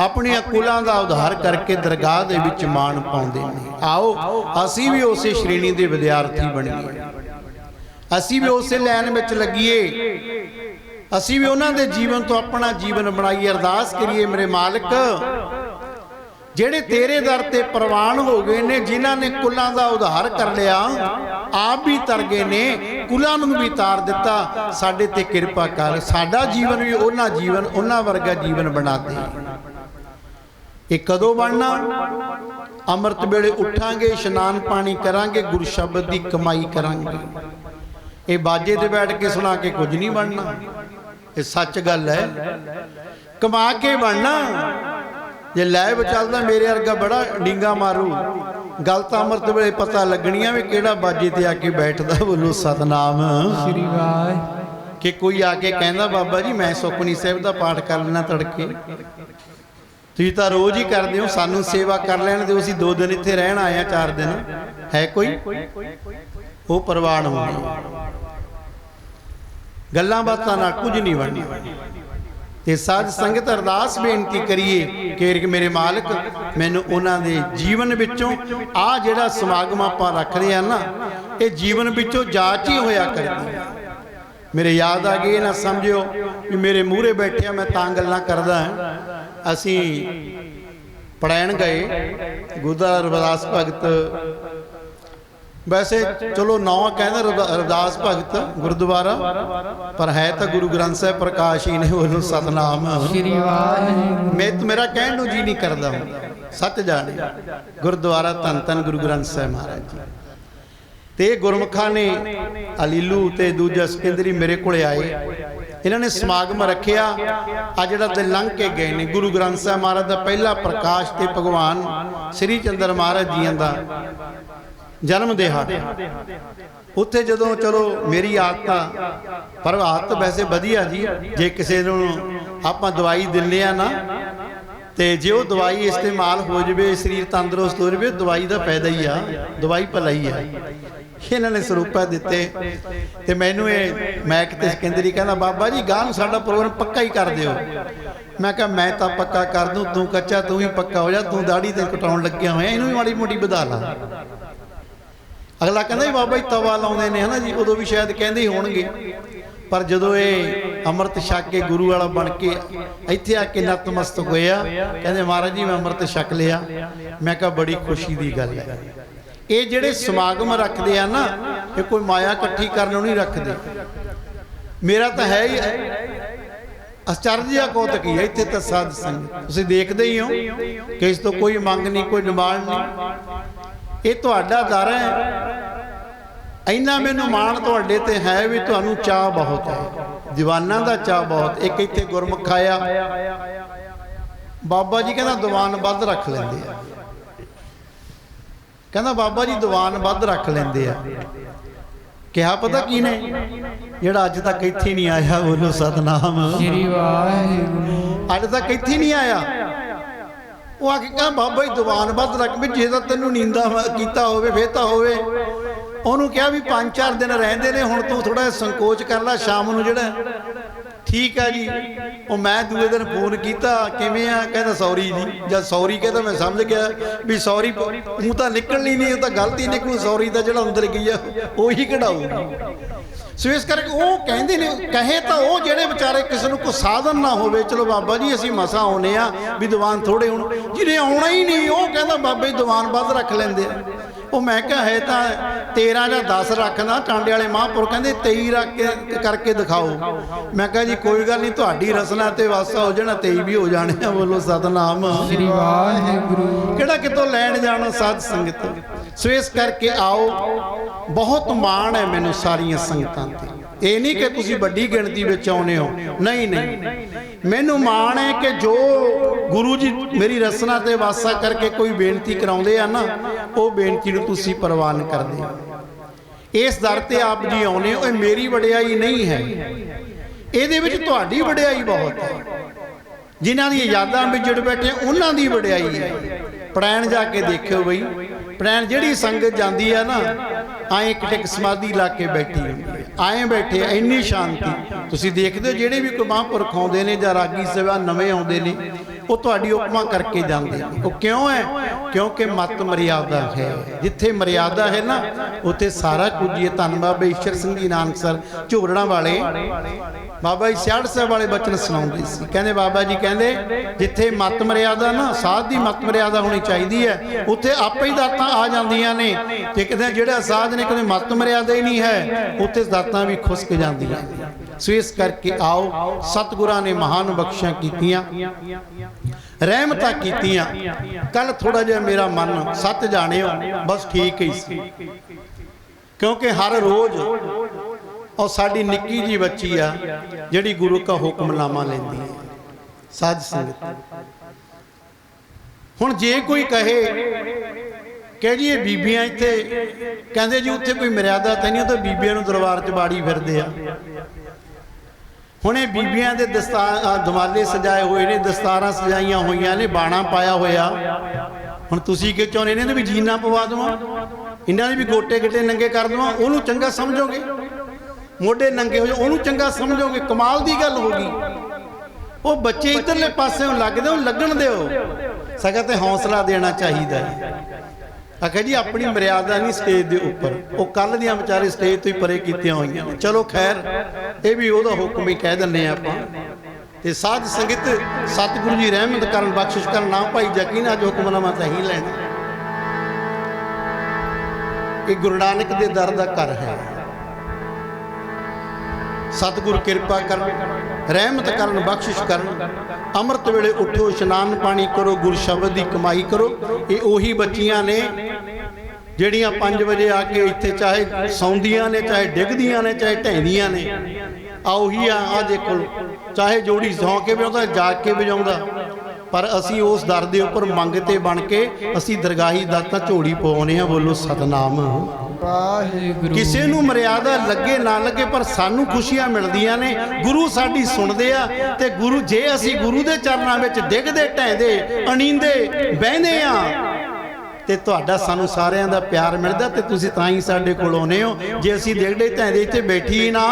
ਆਪਣੀਆਂ ਕੁਲਾਂ ਦਾ ਉਧਾਰ ਕਰਕੇ ਦਰਗਾਹ ਦੇ ਵਿੱਚ ਮਾਣ ਪਾਉਂਦੇ ਨੇ। ਆਓ ਅਸੀਂ ਵੀ ਉਸੇ ਸ਼੍ਰੇਣੀ ਦੇ ਵਿਦਿਆਰਥੀ ਬਣੀਏ, ਅਸੀਂ ਵੀ ਉਸੇ ਲਾਈਨ ਵਿੱਚ ਲੱਗੀਏ, ਅਸੀਂ ਵੀ ਉਹਨਾਂ ਦੇ ਜੀਵਨ ਤੋਂ ਆਪਣਾ ਜੀਵਨ ਬਣਾਈਏ। ਅਰਦਾਸ ਕਰੀਏ, ਮੇਰੇ ਮਾਲਕ ਜਿਹੜੇ ਤੇਰੇ ਦਰ ਤੇ ਪ੍ਰਵਾਨ ਹੋ ਗਏ ਨੇ, ਜਿਨ੍ਹਾਂ ਨੇ ਕੁਲਾਂ ਦਾ ਉਧਾਰ ਕਰ ਲਿਆ, ਆਪ ਵੀ ਤਰ ਗਏ ਨੇ, ਕੁਲਾਂ ਨੂੰ ਵੀ ਤਾਰ ਦਿੱਤਾ, ਸਾਡੇ ਤੇ ਕਿਰਪਾ ਕਰ, ਸਾਡਾ ਜੀਵਨ ਵੀ ਉਹਨਾਂ ਵਰਗਾ ਜੀਵਨ ਬਣਾ ਦੇ। ਇਹ ਕਦੋਂ ਬਣਨਾ? ਅੰਮ੍ਰਿਤ ਵੇਲੇ ਉੱਠਾਂਗੇ, ਇਸ਼ਨਾਨ ਪਾਣੀ ਕਰਾਂਗੇ, ਗੁਰੂ ਸ਼ਬਦ ਦੀ ਕਮਾਈ ਕਰਾਂਗੇ। ਇਹ ਬਾਜੇ ਤੇ ਬੈਠ ਕੇ ਸੁਣਾ ਕੇ ਕੁਝ ਨਹੀਂ ਬਣਨਾ, ਇਹ ਸੱਚ ਗੱਲ ਹੈ। ਕਮਾ ਕੇ ਬਣਨਾ। ਜੇ ਲੈ ਚੱਲਦਾ ਮੇਰੇ ਵਰਗਾ ਬੜਾ ਡਿੰਗਾ ਮਾਰੂ, ਗੱਲ ਤਾਂ ਅੰਮ੍ਰਿਤ ਵੇਲੇ ਪਤਾ ਲੱਗਣੀਆਂ ਵੀ ਕਿਹੜਾ ਬਾਜੇ ਤੇ ਆ ਕੇ ਬੈਠਦਾ। ਬੋਲੋ ਸਤਨਾਮ ਸ੍ਰੀ ਵਾਹਿਗੁਰੂ। ਕਿ ਕੋਈ ਆ ਕੇ ਕਹਿੰਦਾ ਬਾਬਾ ਜੀ ਮੈਂ ਸੁਖਮਨੀ ਸਾਹਿਬ ਦਾ ਪਾਠ ਕਰ ਲੈਣਾ ਤੜਕੇ, ਤੁਸੀਂ ਤਾਂ ਰੋਜ਼ ਹੀ ਕਰਦੇ ਹੋ, ਸਾਨੂੰ ਸੇਵਾ ਕਰ ਲੈਣ ਦਿਓ, ਅਸੀਂ 2 ਦਿਨ ਇੱਥੇ ਰਹਿਣ ਆਏ ਆ, 4 ਦਿਨ ਹੈ ਕੋਈ? ਉਹ ਪ੍ਰਵਾਨ ਹੋਣੀ, ਗੱਲਾਂ ਬਾਤਾਂ ਨਾਲ ਕੁਝ ਨਹੀਂ ਬਣਨਾ। ਤੇ ਸਾਧ ਸੰਗਤ ਅਰਦਾਸ ਬੇਨਤੀ ਕਰੀਏ ਕਿ ਮੇਰੇ ਮਾਲਕ ਮੈਨੂੰ ਉਹਨਾਂ ਦੇ ਜੀਵਨ ਵਿੱਚੋਂ ਆ ਜਿਹੜਾ ਸਮਾਗਮ ਆਪਾਂ ਰੱਖਦੇ ਆ ਨਾ, ਇਹ ਜੀਵਨ ਵਿੱਚੋਂ ਜਾਚ ਹੀ ਹੋਇਆ ਕਰਦੀ। ਮੇਰੇ ਯਾਦ ਆ ਗਈ, ਨਾ ਸਮਝਿਓ ਵੀ ਮੇਰੇ ਮੂਹਰੇ ਬੈਠਿਆ ਮੈਂ ਤਾਂ ਗੱਲਾਂ ਕਰਦਾ। ਅਸੀਂ ਪੜੈਣ ਗਏ, ਗੁਰਦੁਆਰਾ ਰਵਿਦਾਸ ਭਗਤ, ਵੈਸੇ ਚਲੋ ਨਾਂ ਕਹਿੰਦਾ ਰਵਿਦਾਸ ਭਗਤ ਗੁਰਦੁਆਰਾ, ਪਰ ਹੈ ਤਾਂ ਗੁਰੂ ਗ੍ਰੰਥ ਸਾਹਿਬ ਪ੍ਰਕਾਸ਼ ਹੀ ਨੇ। ਬੋਲੋ ਸਤਨਾਮ ਸ੍ਰੀ ਵਾਹਿਗੁਰੂ। ਮੇਰਾ ਕਹਿਣ ਨੂੰ ਜੀ ਨਹੀਂ ਕਰਦਾ, ਸੱਚ ਜਾਣੇ ਗੁਰਦੁਆਰਾ ਧੰਨ ਧੰਨ ਗੁਰੂ ਗ੍ਰੰਥ ਸਾਹਿਬ ਮਹਾਰਾਜ ਜੀ। ਤੇ ਗੁਰਮੁਖਾਂ ਨੇ ਅਲੀਲੂ ਤੇ ਦੂਜਾ ਸਿਕੰਦਰੀ ਮੇਰੇ ਕੋਲੇ ਆਏ, ਇਹਨਾਂ ਨੇ ਸਮਾਗਮ ਰੱਖਿਆ। ਆ ਜਿਹੜਾ ਦਿਨ ਲੰਘ ਕੇ ਗਏ ਨੇ, ਗੁਰੂ ਗ੍ਰੰਥ ਸਾਹਿਬ ਮਹਾਰਾਜ ਦਾ ਪਹਿਲਾ ਪ੍ਰਕਾਸ਼ ਤੇ ਭਗਵਾਨ ਸ੍ਰੀ ਚੰਦਰ ਮਹਾਰਾਜ ਜੀਆਂ ਦਾ ਜਨਮ ਦਿਹਾੜਾ। ਉੱਥੇ ਜਦੋਂ ਚਲੋ ਮੇਰੀ ਆਦਤ, ਪਰ ਆਦਤ ਵੈਸੇ ਵਧੀਆ ਜੀ, ਜੇ ਕਿਸੇ ਨੂੰ ਆਪਾਂ ਦਵਾਈ ਦਿੰਦੇ ਆ ਨਾ, ਤੇ ਜੇ ਉਹ ਦਵਾਈ ਇਸਤੇਮਾਲ ਹੋ ਜਾਵੇ, ਸਰੀਰ ਤੰਦਰੁਸਤ ਹੋ ਜਾਵੇ, ਦਵਾਈ ਦਾ ਫਾਇਦਾ ਹੀ ਆ, ਦਵਾਈ ਭਲਾਈ ਆ। ਇਹਨਾਂ ਨੇ ਸਰੂਪਾ ਦਿੱਤੇ ਤੇ ਮੈਨੂੰ ਮੈਂ ਕਿਤੇ ਸਿਕੰਦਰੀ ਕਹਿੰਦਾ ਬਾਬਾ ਜੀ ਗਾਂ ਨੂੰ ਸਾਡਾ ਪ੍ਰੋਗਰਾਮ ਪੱਕਾ ਹੀ ਕਰ ਦਿਓ। ਮੈਂ ਕਿਹਾ ਮੈਂ ਤਾਂ ਪੱਕਾ ਕਰ ਦੂੰ, ਤੂੰ ਕੱਚਾ, ਤੂੰ ਵੀ ਪੱਕਾ ਹੋ ਜਾ, ਤੂੰ ਦਾੜੀ ਤੇ ਕਟਾਉਣ ਲੱਗਿਆ ਹੋਇਆ, ਇਹਨੂੰ ਵੀ ਮਾੜੀ ਮੋਟੀ ਵਧਾ ਲਾ। ਅਗਲਾ ਕਹਿੰਦਾ ਬਾਬਾ ਜੀ ਤਵਾ ਲਾਉਂਦੇ ਨੇ ਹਨਾ ਜੀ, ਉਦੋਂ ਵੀ ਸ਼ਾਇਦ ਕਹਿੰਦੇ ਹੀ ਹੋਣਗੇ, ਪਰ ਜਦੋਂ ਇਹ ਅੰਮ੍ਰਿਤ ਛਕ ਕੇ ਗੁਰੂ ਵਾਲਾ ਬਣ ਕੇ ਇੱਥੇ ਆ ਕੇ ਨਤਮਸਤਕ ਹੋਇਆ, ਕਹਿੰਦੇ ਮਹਾਰਾਜ ਜੀ ਮੈਂ ਅੰਮ੍ਰਿਤ ਛਕ ਲਿਆ। ਮੈਂ ਕਿਹਾ ਬੜੀ ਖੁਸ਼ੀ ਦੀ ਗੱਲ ਹੈ। ਇਹ ਜਿਹੜੇ ਸਮਾਗਮ ਰੱਖਦੇ ਆ ਨਾ, ਇਹ ਕੋਈ ਮਾਇਆ ਇਕੱਠੀ ਕਰਨ ਨੂੰ ਨਹੀਂ ਰੱਖਦੇ। ਮੇਰਾ ਤਾਂ ਹੈ ਹੀ ਅਚਰਜਿਆ ਕੌਤਕ ਹੀ ਹੈ ਇੱਥੇ ਤਾਂ ਸਾਧ ਸੰਗਤ, ਤੁਸੀਂ ਦੇਖਦੇ ਹੀ ਹੋ ਕਿ ਇਸ ਤੋਂ ਕੋਈ ਮੰਗ ਨਹੀਂ, ਕੋਈ ਡਿਮਾਂਡ ਨਹੀਂ। ਇਹ ਤੁਹਾਡਾ ਦਰ ਹੈ। ਇੰਨਾ ਮੈਨੂੰ ਮਾਣ ਤੁਹਾਡੇ ਤੇ ਹੈ ਵੀ ਤੁਹਾਨੂੰ ਚਾਅ ਬਹੁਤ ਹੈ, ਦੀਵਾਨਾਂ ਦਾ ਚਾਅ ਬਹੁਤ। ਇੱਕ ਇੱਥੇ ਗੁਰਮੁਖ ਆਇਆ, ਬਾਬਾ ਜੀ ਕਹਿੰਦਾ ਦੀਵਾਨ ਵੱਧ ਰੱਖ ਲੈਂਦੇ ਆ, ਕਹਿੰਦਾ ਬਾਬਾ ਜੀ ਦੀਵਾਨ ਵੱਧ ਰੱਖ ਲੈਂਦੇ ਆ। ਕਿਹਾ ਪਤਾ ਕੀ ਨੇ, ਜਿਹੜਾ ਅੱਜ ਤੱਕ ਇੱਥੇ ਨਹੀਂ ਆਇਆ। ਬੋਲੋ ਸਤਨਾਮ ਸ੍ਰੀ ਵਾਹਿਗੁਰੂ। ਅੱਜ ਤੱਕ ਇੱਥੇ ਨਹੀਂ ਆਇਆ, ਉਹ ਆ ਕੇ ਕਹਿੰਦਾ ਬਾਬਾ ਜੀ ਦੀਵਾਨ ਵੱਧ ਰੱਖ। ਵੀ ਜੇ ਤਾਂ ਤੈਨੂੰ ਨੀਂਦਾ ਕੀਤਾ ਹੋਵੇ ਫੇਰ ਤਾਂ ਹੋਵੇ। ਉਹਨੂੰ ਕਿਹਾ ਵੀ 5-4 ਦਿਨ ਰਹਿੰਦੇ ਨੇ, ਹੁਣ ਤੂੰ ਥੋੜਾ ਸੰਕੋਚ ਕਰ ਲੈ, ਸ਼ਾਮ ਨੂੰ ਜਿਹੜਾ ਠੀਕ ਆ ਜੀ। ਉਹ ਮੈਂ ਦੂਏ ਦਿਨ ਫੋਨ ਕੀਤਾ, ਕਿਵੇਂ ਆ? ਕਹਿੰਦਾ ਸੌਰੀ ਜੀ। ਜਦ ਸੌਰੀ ਕਹਿੰਦਾ ਮੈਂ ਸਮਝ ਗਿਆ ਵੀ ਸੌਰੀ ਮੂੰਹ ਤਾਂ ਨਿਕਲਣੀ ਨਹੀਂ, ਉਹ ਤਾਂ ਗਲਤੀ ਨਿਕਲੂ, ਸੌਰੀ ਦਾ ਜਿਹੜਾ ਅੰਦਰ ਗਈ ਆ ਉਹੀ ਕਢਾਊਗੀ। ਸੋ ਇਸ ਕਰਕੇ ਉਹ ਕਹਿੰਦੇ ਨੇ, ਕਹੇ ਤਾਂ ਉਹ ਜਿਹੜੇ ਵਿਚਾਰੇ ਕਿਸੇ ਨੂੰ ਕੋਈ ਸਾਧਨ ਨਾ ਹੋਵੇ, ਚਲੋ ਬਾਬਾ ਜੀ ਅਸੀਂ ਮਸਾਂ ਆਉਨੇ ਆ ਵੀ ਦੀਵਾਨ ਥੋੜੇ ਹੋਣ, ਜਿਹਨੇ ਆਉਣਾ ਹੀ ਨਹੀਂ ਉਹ ਕਹਿੰਦਾ ਬਾਬਾ ਜੀ ਦੀਵਾਨ ਵੱਧ ਰੱਖ ਲੈਂਦੇ ਆ। ਉਹ ਮੈਂ ਕਿਹਾ ਹੈ ਤਾਂ 13 ਜਾਂ 10 ਰੱਖਦਾ, ਟਾਂਡੇ ਵਾਲੇ ਮਹਾਂਪੁਰ ਕਹਿੰਦੇ 23 ਰੱਖ ਕੇ ਕਰਕੇ ਦਿਖਾਓ। ਮੈਂ ਕਿਹਾ ਜੀ ਕੋਈ ਗੱਲ ਨਹੀਂ, ਤੁਹਾਡੀ ਰਸਨਾ ਤੇ ਵਾਸਾ ਹੋ ਜਾਣਾ, 23 ਵੀ ਹੋ ਜਾਣੇ ਆ। ਬੋਲੋ ਸਤਨਾਮ ਸ੍ਰੀ ਵਾਹਿਗੁਰੂ। ਕਿਹੜਾ ਕਿਤੋਂ ਲੈਣ ਜਾਣਾ ਸਾਧ ਸੰਗਤ। ਸੋ ਇਸ ਕਰਕੇ ਆਓ, ਬਹੁਤ ਮਾਣ ਹੈ ਮੈਨੂੰ ਸਾਰੀਆਂ ਸੰਗਤਾਂ ਤੇ। ਇਹ ਨਹੀਂ ਕਿ ਤੁਸੀਂ ਵੱਡੀ ਗਿਣਤੀ ਵਿੱਚ ਆਉਨੇ ਹੋ, ਨਹੀਂ ਨਹੀਂ, ਮੈਨੂੰ ਮਾਣ ਹੈ ਕਿ ਜੋ ਗੁਰੂ ਜੀ ਮੇਰੀ ਰਸਨਾ ਤੇ ਵਾਸਾ ਕਰਕੇ ਕੋਈ ਬੇਨਤੀ ਕਰਾਉਂਦੇ ਆ ਨਾ, ਉਹ ਬੇਨਤੀ ਨੂੰ ਤੁਸੀਂ ਪ੍ਰਵਾਨ ਕਰਦੇ ਹੋ। ਇਸ ਦਰ ਤੇ ਆਪ ਜੀ ਆਉਨੇ ਹੋ, ਇਹ ਮੇਰੀ ਵਡਿਆਈ ਨਹੀਂ ਹੈ, ਇਹਦੇ ਵਿੱਚ ਤੁਹਾਡੀ ਵਡਿਆਈ ਬਹੁਤ ਹੈ। ਜਿਨ੍ਹਾਂ ਦੀਆਂ ਯਾਦਾਂ ਵਿੱਚ ਜੁੜ ਬੈਠੇ ਉਹਨਾਂ ਦੀ ਵਡਿਆਈ ਹੈ। ਪੜੈਣ ਜਾ ਕੇ ਦੇਖਿਓ ਬਈ, ਪੜੈਣ ਜਿਹੜੀ ਸੰਗਤ ਜਾਂਦੀ ਆ ਨਾ, ਆਏ ਇੱਕ ਟਿਕ ਸਮਾਧੀ ਲਾ ਕੇ ਬੈਠੀ ਹੁੰਦੀ ਹੈ, ਆਏ ਬੈਠੇ, ਇੰਨੀ ਸ਼ਾਂਤੀ। ਤੁਸੀਂ ਦੇਖਦੇ ਹੋ ਜਿਹੜੇ ਵੀ ਕੋਈ ਮਹਾਂਪੁਰਖ ਆਉਂਦੇ ਨੇ ਜਾਂ ਰਾਗੀ ਸੇਵਾ ਨਵੇਂ ਆਉਂਦੇ ਨੇ, ਉਹ ਤੁਹਾਡੀ ਉਪਮਾ ਕਰਕੇ ਜਾਂਦੇ ਨੇ। ਉਹ ਕਿਉਂ ਹੈ? ਕਿਉਂਕਿ ਮਤ ਮਰਿਆਦਾ ਹੈ। ਜਿੱਥੇ ਮਰਿਆਦਾ ਹੈ ਨਾ, ਉੱਥੇ ਸਾਰਾ ਕੁਝ ਹੀ ਹੈ। ਧੰਨ ਬਾਬਾ ਈਸ਼ਰ ਸਿੰਘ ਜੀ ਨਾਨਕਸਰ ਝੋਰੜਾਂ ਵਾਲੇ ਬਾਬਾ ਜੀ ਸਿਆੜ ਸਾਹਿਬ ਵਾਲੇ ਬਚਨ ਸੁਣਾਉਂਦੇ ਸੀ। ਕਹਿੰਦੇ ਬਾਬਾ ਜੀ ਕਹਿੰਦੇ ਜਿੱਥੇ ਮਤ ਮਰਿਆਦਾ ਨਾ, ਸਾਧ ਦੀ ਮਤ ਮਰਿਆਦਾ ਹੋਣੀ ਚਾਹੀਦੀ ਹੈ, ਉੱਥੇ ਆਪੇ ਹੀ ਦਾਤਾਂ ਆ ਜਾਂਦੀਆਂ ਨੇ। ਤੇ ਕਿਤੇ ਜਿਹੜਾ ਸਾਧ ਨੇ ਕਦੇ ਮਤ ਮਰਿਆਦਾ ਹੀ ਨਹੀਂ ਹੈ, ਉੱਥੇ ਦਾਤਾਂ ਵੀ ਖੁਸਕ ਜਾਂਦੀਆਂ। ਸੋ ਇਸ ਕਰਕੇ ਆਓ, ਸਤਿਗੁਰਾਂ ਨੇ ਮਹਾਨ ਬਖਸ਼ਾਂ ਕੀਤੀਆਂ, ਰਹਿਮਤਾਂ ਕੀਤੀਆਂ। ਕੱਲ ਥੋੜਾ ਜਿਹਾ ਮੇਰਾ ਮਨ ਸੱਚ ਜਾਣਿਓ ਬਸ ਠੀਕ ਹੀ ਸੀ, ਕਿਉਂਕਿ ਹਰ ਰੋਜ਼ और साड़ी निक्की जी बच्ची आ जिहड़ी गुरु का हुक्मनामा लेंदी है साध संगत। हुण जे कोई कहे कि जी ये बीबियां इत्थे कहंदे जी उत्थे कोई मर्यादा तो नहीं, तो बीबियां नूं दरबार च बाड़ी फिरदे आ। हुण ये बीबियां दे दमाले सजाए हुए ने, दस्तारां सजाइयां होईयां ने, बाणा पाया होया। हुण तुसीं कि चाहुंदे ने भी जीना पवा देवां, इन्हां दे भी गोटे गिटे नंगे कर देवां, उहनूं चंगा समझोगे? मोढे नंगे हो जाओ उन्होंने चंगा समझोगे? कमाल की गल होगी। वो बच्चे इधरले पासे लगते हो, लगन दो, सगा तो हौसला देना चाहिए। आखिर जी अपनी मर्यादा नहीं स्टेज के उपर, वो कल दियां बेचारे स्टेज तो ही परे कीतियां होईयां ने। चलो खैर ये भी वह हुक्म ही कह दिंदे आपां। ते साध संगत सतगुरु जी रहमत करन, बख्शिश करन, ना भाई यकीन अज हुक्मनामा तो ही लैना। ये गुरु नानक दे दर दा घर है। सतगुरु कृपा कर, रहमत करन, बख्शिश करन। अमृत वेले उठो, इशनान पानी करो, गुरु शब्द की कमाई करो। ये उही बच्चियां ने ਜਿਹੜੀਆਂ 5 ਵਜੇ ਆ ਕੇ ਇੱਥੇ ਚਾਹੇ ਸੌਂਦੀਆਂ ਨੇ, ਚਾਹੇ ਡਿੱਗਦੀਆਂ ਨੇ, ਚਾਹੇ ਢਹਿੰਦੀਆਂ ਨੇ। ਆ ਉਹੀ ਆ ਦੇਖੋ, ਚਾਹੇ ਜੋੜੀ ਸੌਂ ਕੇ ਵਜਾਉਂਦਾ, ਜਾਗ ਕੇ ਵਜਾਉਂਦਾ, ਪਰ ਅਸੀਂ ਉਸ ਦਰ ਦੇ ਉੱਪਰ ਮੰਗਤੇ ਬਣ ਕੇ ਅਸੀਂ ਦਰਗਾਹੀ ਦਾਤਾਂ ਝੋਲੀ ਪਵਾਉਂਦੇ ਆ। ਬੋਲੋ ਸਤਨਾਮ ਵਾਹਿਗੁਰੂ। ਕਿਸੇ ਨੂੰ ਮਰਿਆਦਾ ਲੱਗੇ ਨਾ ਲੱਗੇ, ਪਰ ਸਾਨੂੰ ਖੁਸ਼ੀਆਂ ਮਿਲਦੀਆਂ ਨੇ। ਗੁਰੂ ਸਾਡੀ ਸੁਣਦੇ ਆ, ਤੇ ਗੁਰੂ ਜੇ ਅਸੀਂ ਗੁਰੂ ਦੇ ਚਰਨਾਂ ਵਿੱਚ ਡਿੱਗਦੇ, ਢਹਿੰਦੇ, ਅਣੀਂਦੇ ਬਹਿੰਦੇ ਆ, ਤੇ ਤੁਹਾਡਾ ਸਾਨੂੰ ਸਾਰਿਆਂ ਦਾ ਪਿਆਰ ਮਿਲਦਾ। ਤੇ ਤੁਸੀਂ ਤਾਂ ਹੀ ਸਾਡੇ ਕੋਲ ਆਉਂਦੇ ਹੋ। ਜੇ ਅਸੀਂ ਡਿੱਗਦੇ ਢਹਿੰਦੇ ਇੱਥੇ ਬੈਠੀ ਨਾ,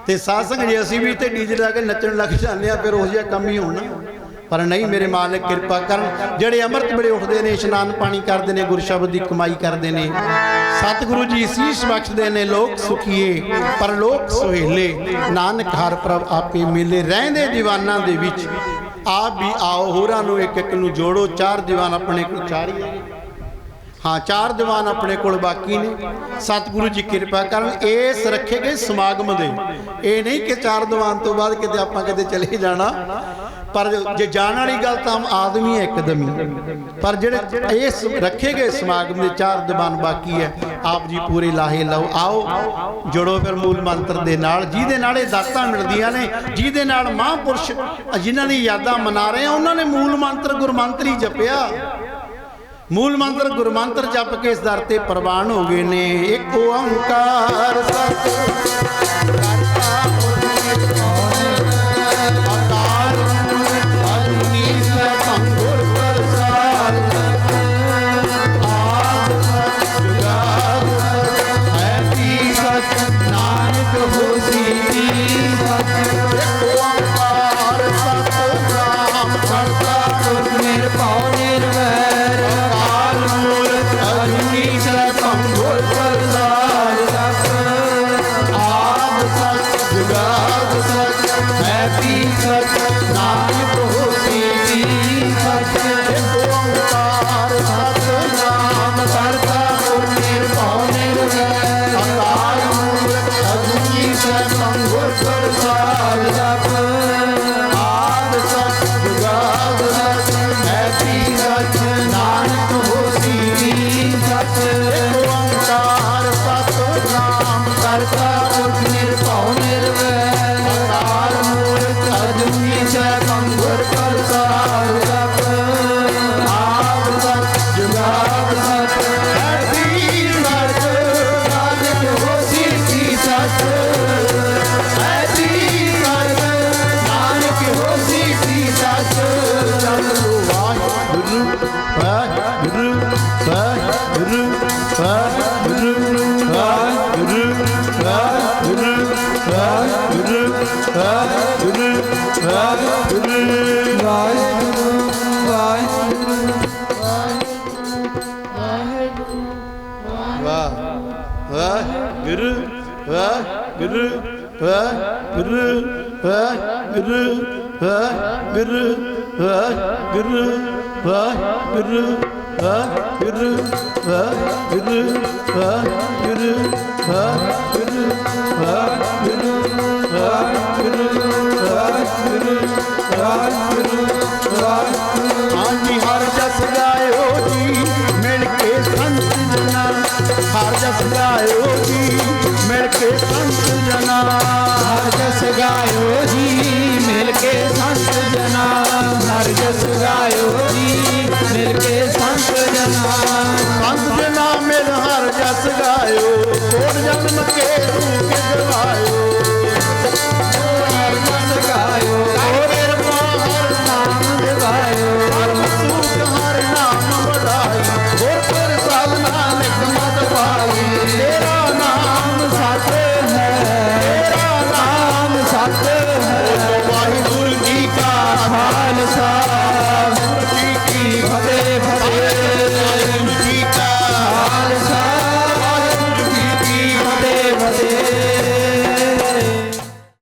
ਤੇ ਸਾਧ ਸੰਗਤ ਜੇ ਅਸੀਂ ਵੀ ਇੱਥੇ ਡੀਜੇ ਲਾ ਕੇ ਨੱਚਣ ਲੱਗ ਜਾਂਦੇ ਆ, ਫਿਰ ਉਹ ਜਿਹਾ ਕੰਮ ਹੀ ਹੋਣਾ। पर नहीं, मेरे मालिक कृपा कर, जेड़े अमृत वेले उठते हैं, इशनान पानी करते हैं, गुरु शब्द की कमाई करते हैं, सतगुरु जी शीश बख्शते हैं। लोक सुखीए पर लोक सुहेले, नानक हर प्रभ आपे मिले। रहंदे दीवाना दे विच आप भी आओ, होरां नूं एक एक नूं जोड़ो। 4 दीवान अपने को, 4 ही, हाँ 4 दीवान अपने को बाकी ने। सतगुरु जी कृपा कर इस रखे गए समागम दे, ये नहीं कि 4 दीवान तो बाद किते आपां किते चले जाना। पर जे जाने वाली गल तो हम आदमी है एकदम ही, पर जेड़े इस रखे गए समागम के 4 दीवान बाकी है। आप जी पूरे लाहे लाओ, आओ जुड़ो फिर मूल मंत्र दे नाल, जिहदे नाल दातां मिलदियां ने, जिहदे नाल महापुरुष जिन्हां दी यादां मना रहे हैं, उन्होंने मूल मंत्र गुरमंत्र ही जपिया। मूल मंत्र गुरमंत्र जप के इस दर ते प्रवान हो गए ने। एक ओंकार ਵਾਹਿਗੁਰੂ ਵਾਹਿਗੁਰੂ ਵਾਹਿਗੁਰੂ ਵਾਹਿਗੁਰੂ ਵਾਹਿਗੁਰੂ ਵਾਹਿਗੁਰੂ ਵਾਹਿਗੁਰੂ ਵਾਹਿਗੁਰੂ ਵਾਹਿਗੁਰੂ ਵਾਹਿਗੁਰੂ ਵਾਹਿਗੁਰੂ ਵਾਹਿਗੁਰੂ ਵਾਹਿਗੁਰੂ ਵਾਹਿਗੁਰੂ ਵਾਹਿਗੁਰੂ ਹਾਂਜੀ ਹਰ ਜਸ ਗਾਇਓ ਜੀ ਮਿਲ ਕੇ ਸੰਤ ਜਨਾ ਹਰ ਜਸ ਗਾਇਓ ਜੀ ਮਿਲ ਕੇ ਸੰਤ ਜਨਾ ਹਰ ਜਸ ਗਾਇਓ ਜੀ ਮਿਲ ਕੇ ਸੰਤ ਜਨਾ ਹਰ ਜਸ ਗਾਇਓ ਜੀ ਮਿਲ ਕੇ ਸੰਤ ਜਨਾ ਸੰਤ ਜਨਾ ਮਿਲ ਹਰ ਜਸ ਗਾਇਓ ਕੋਟ ਜਨਮ ਕੇ ਰੂਪ ਗਵਾਇਓ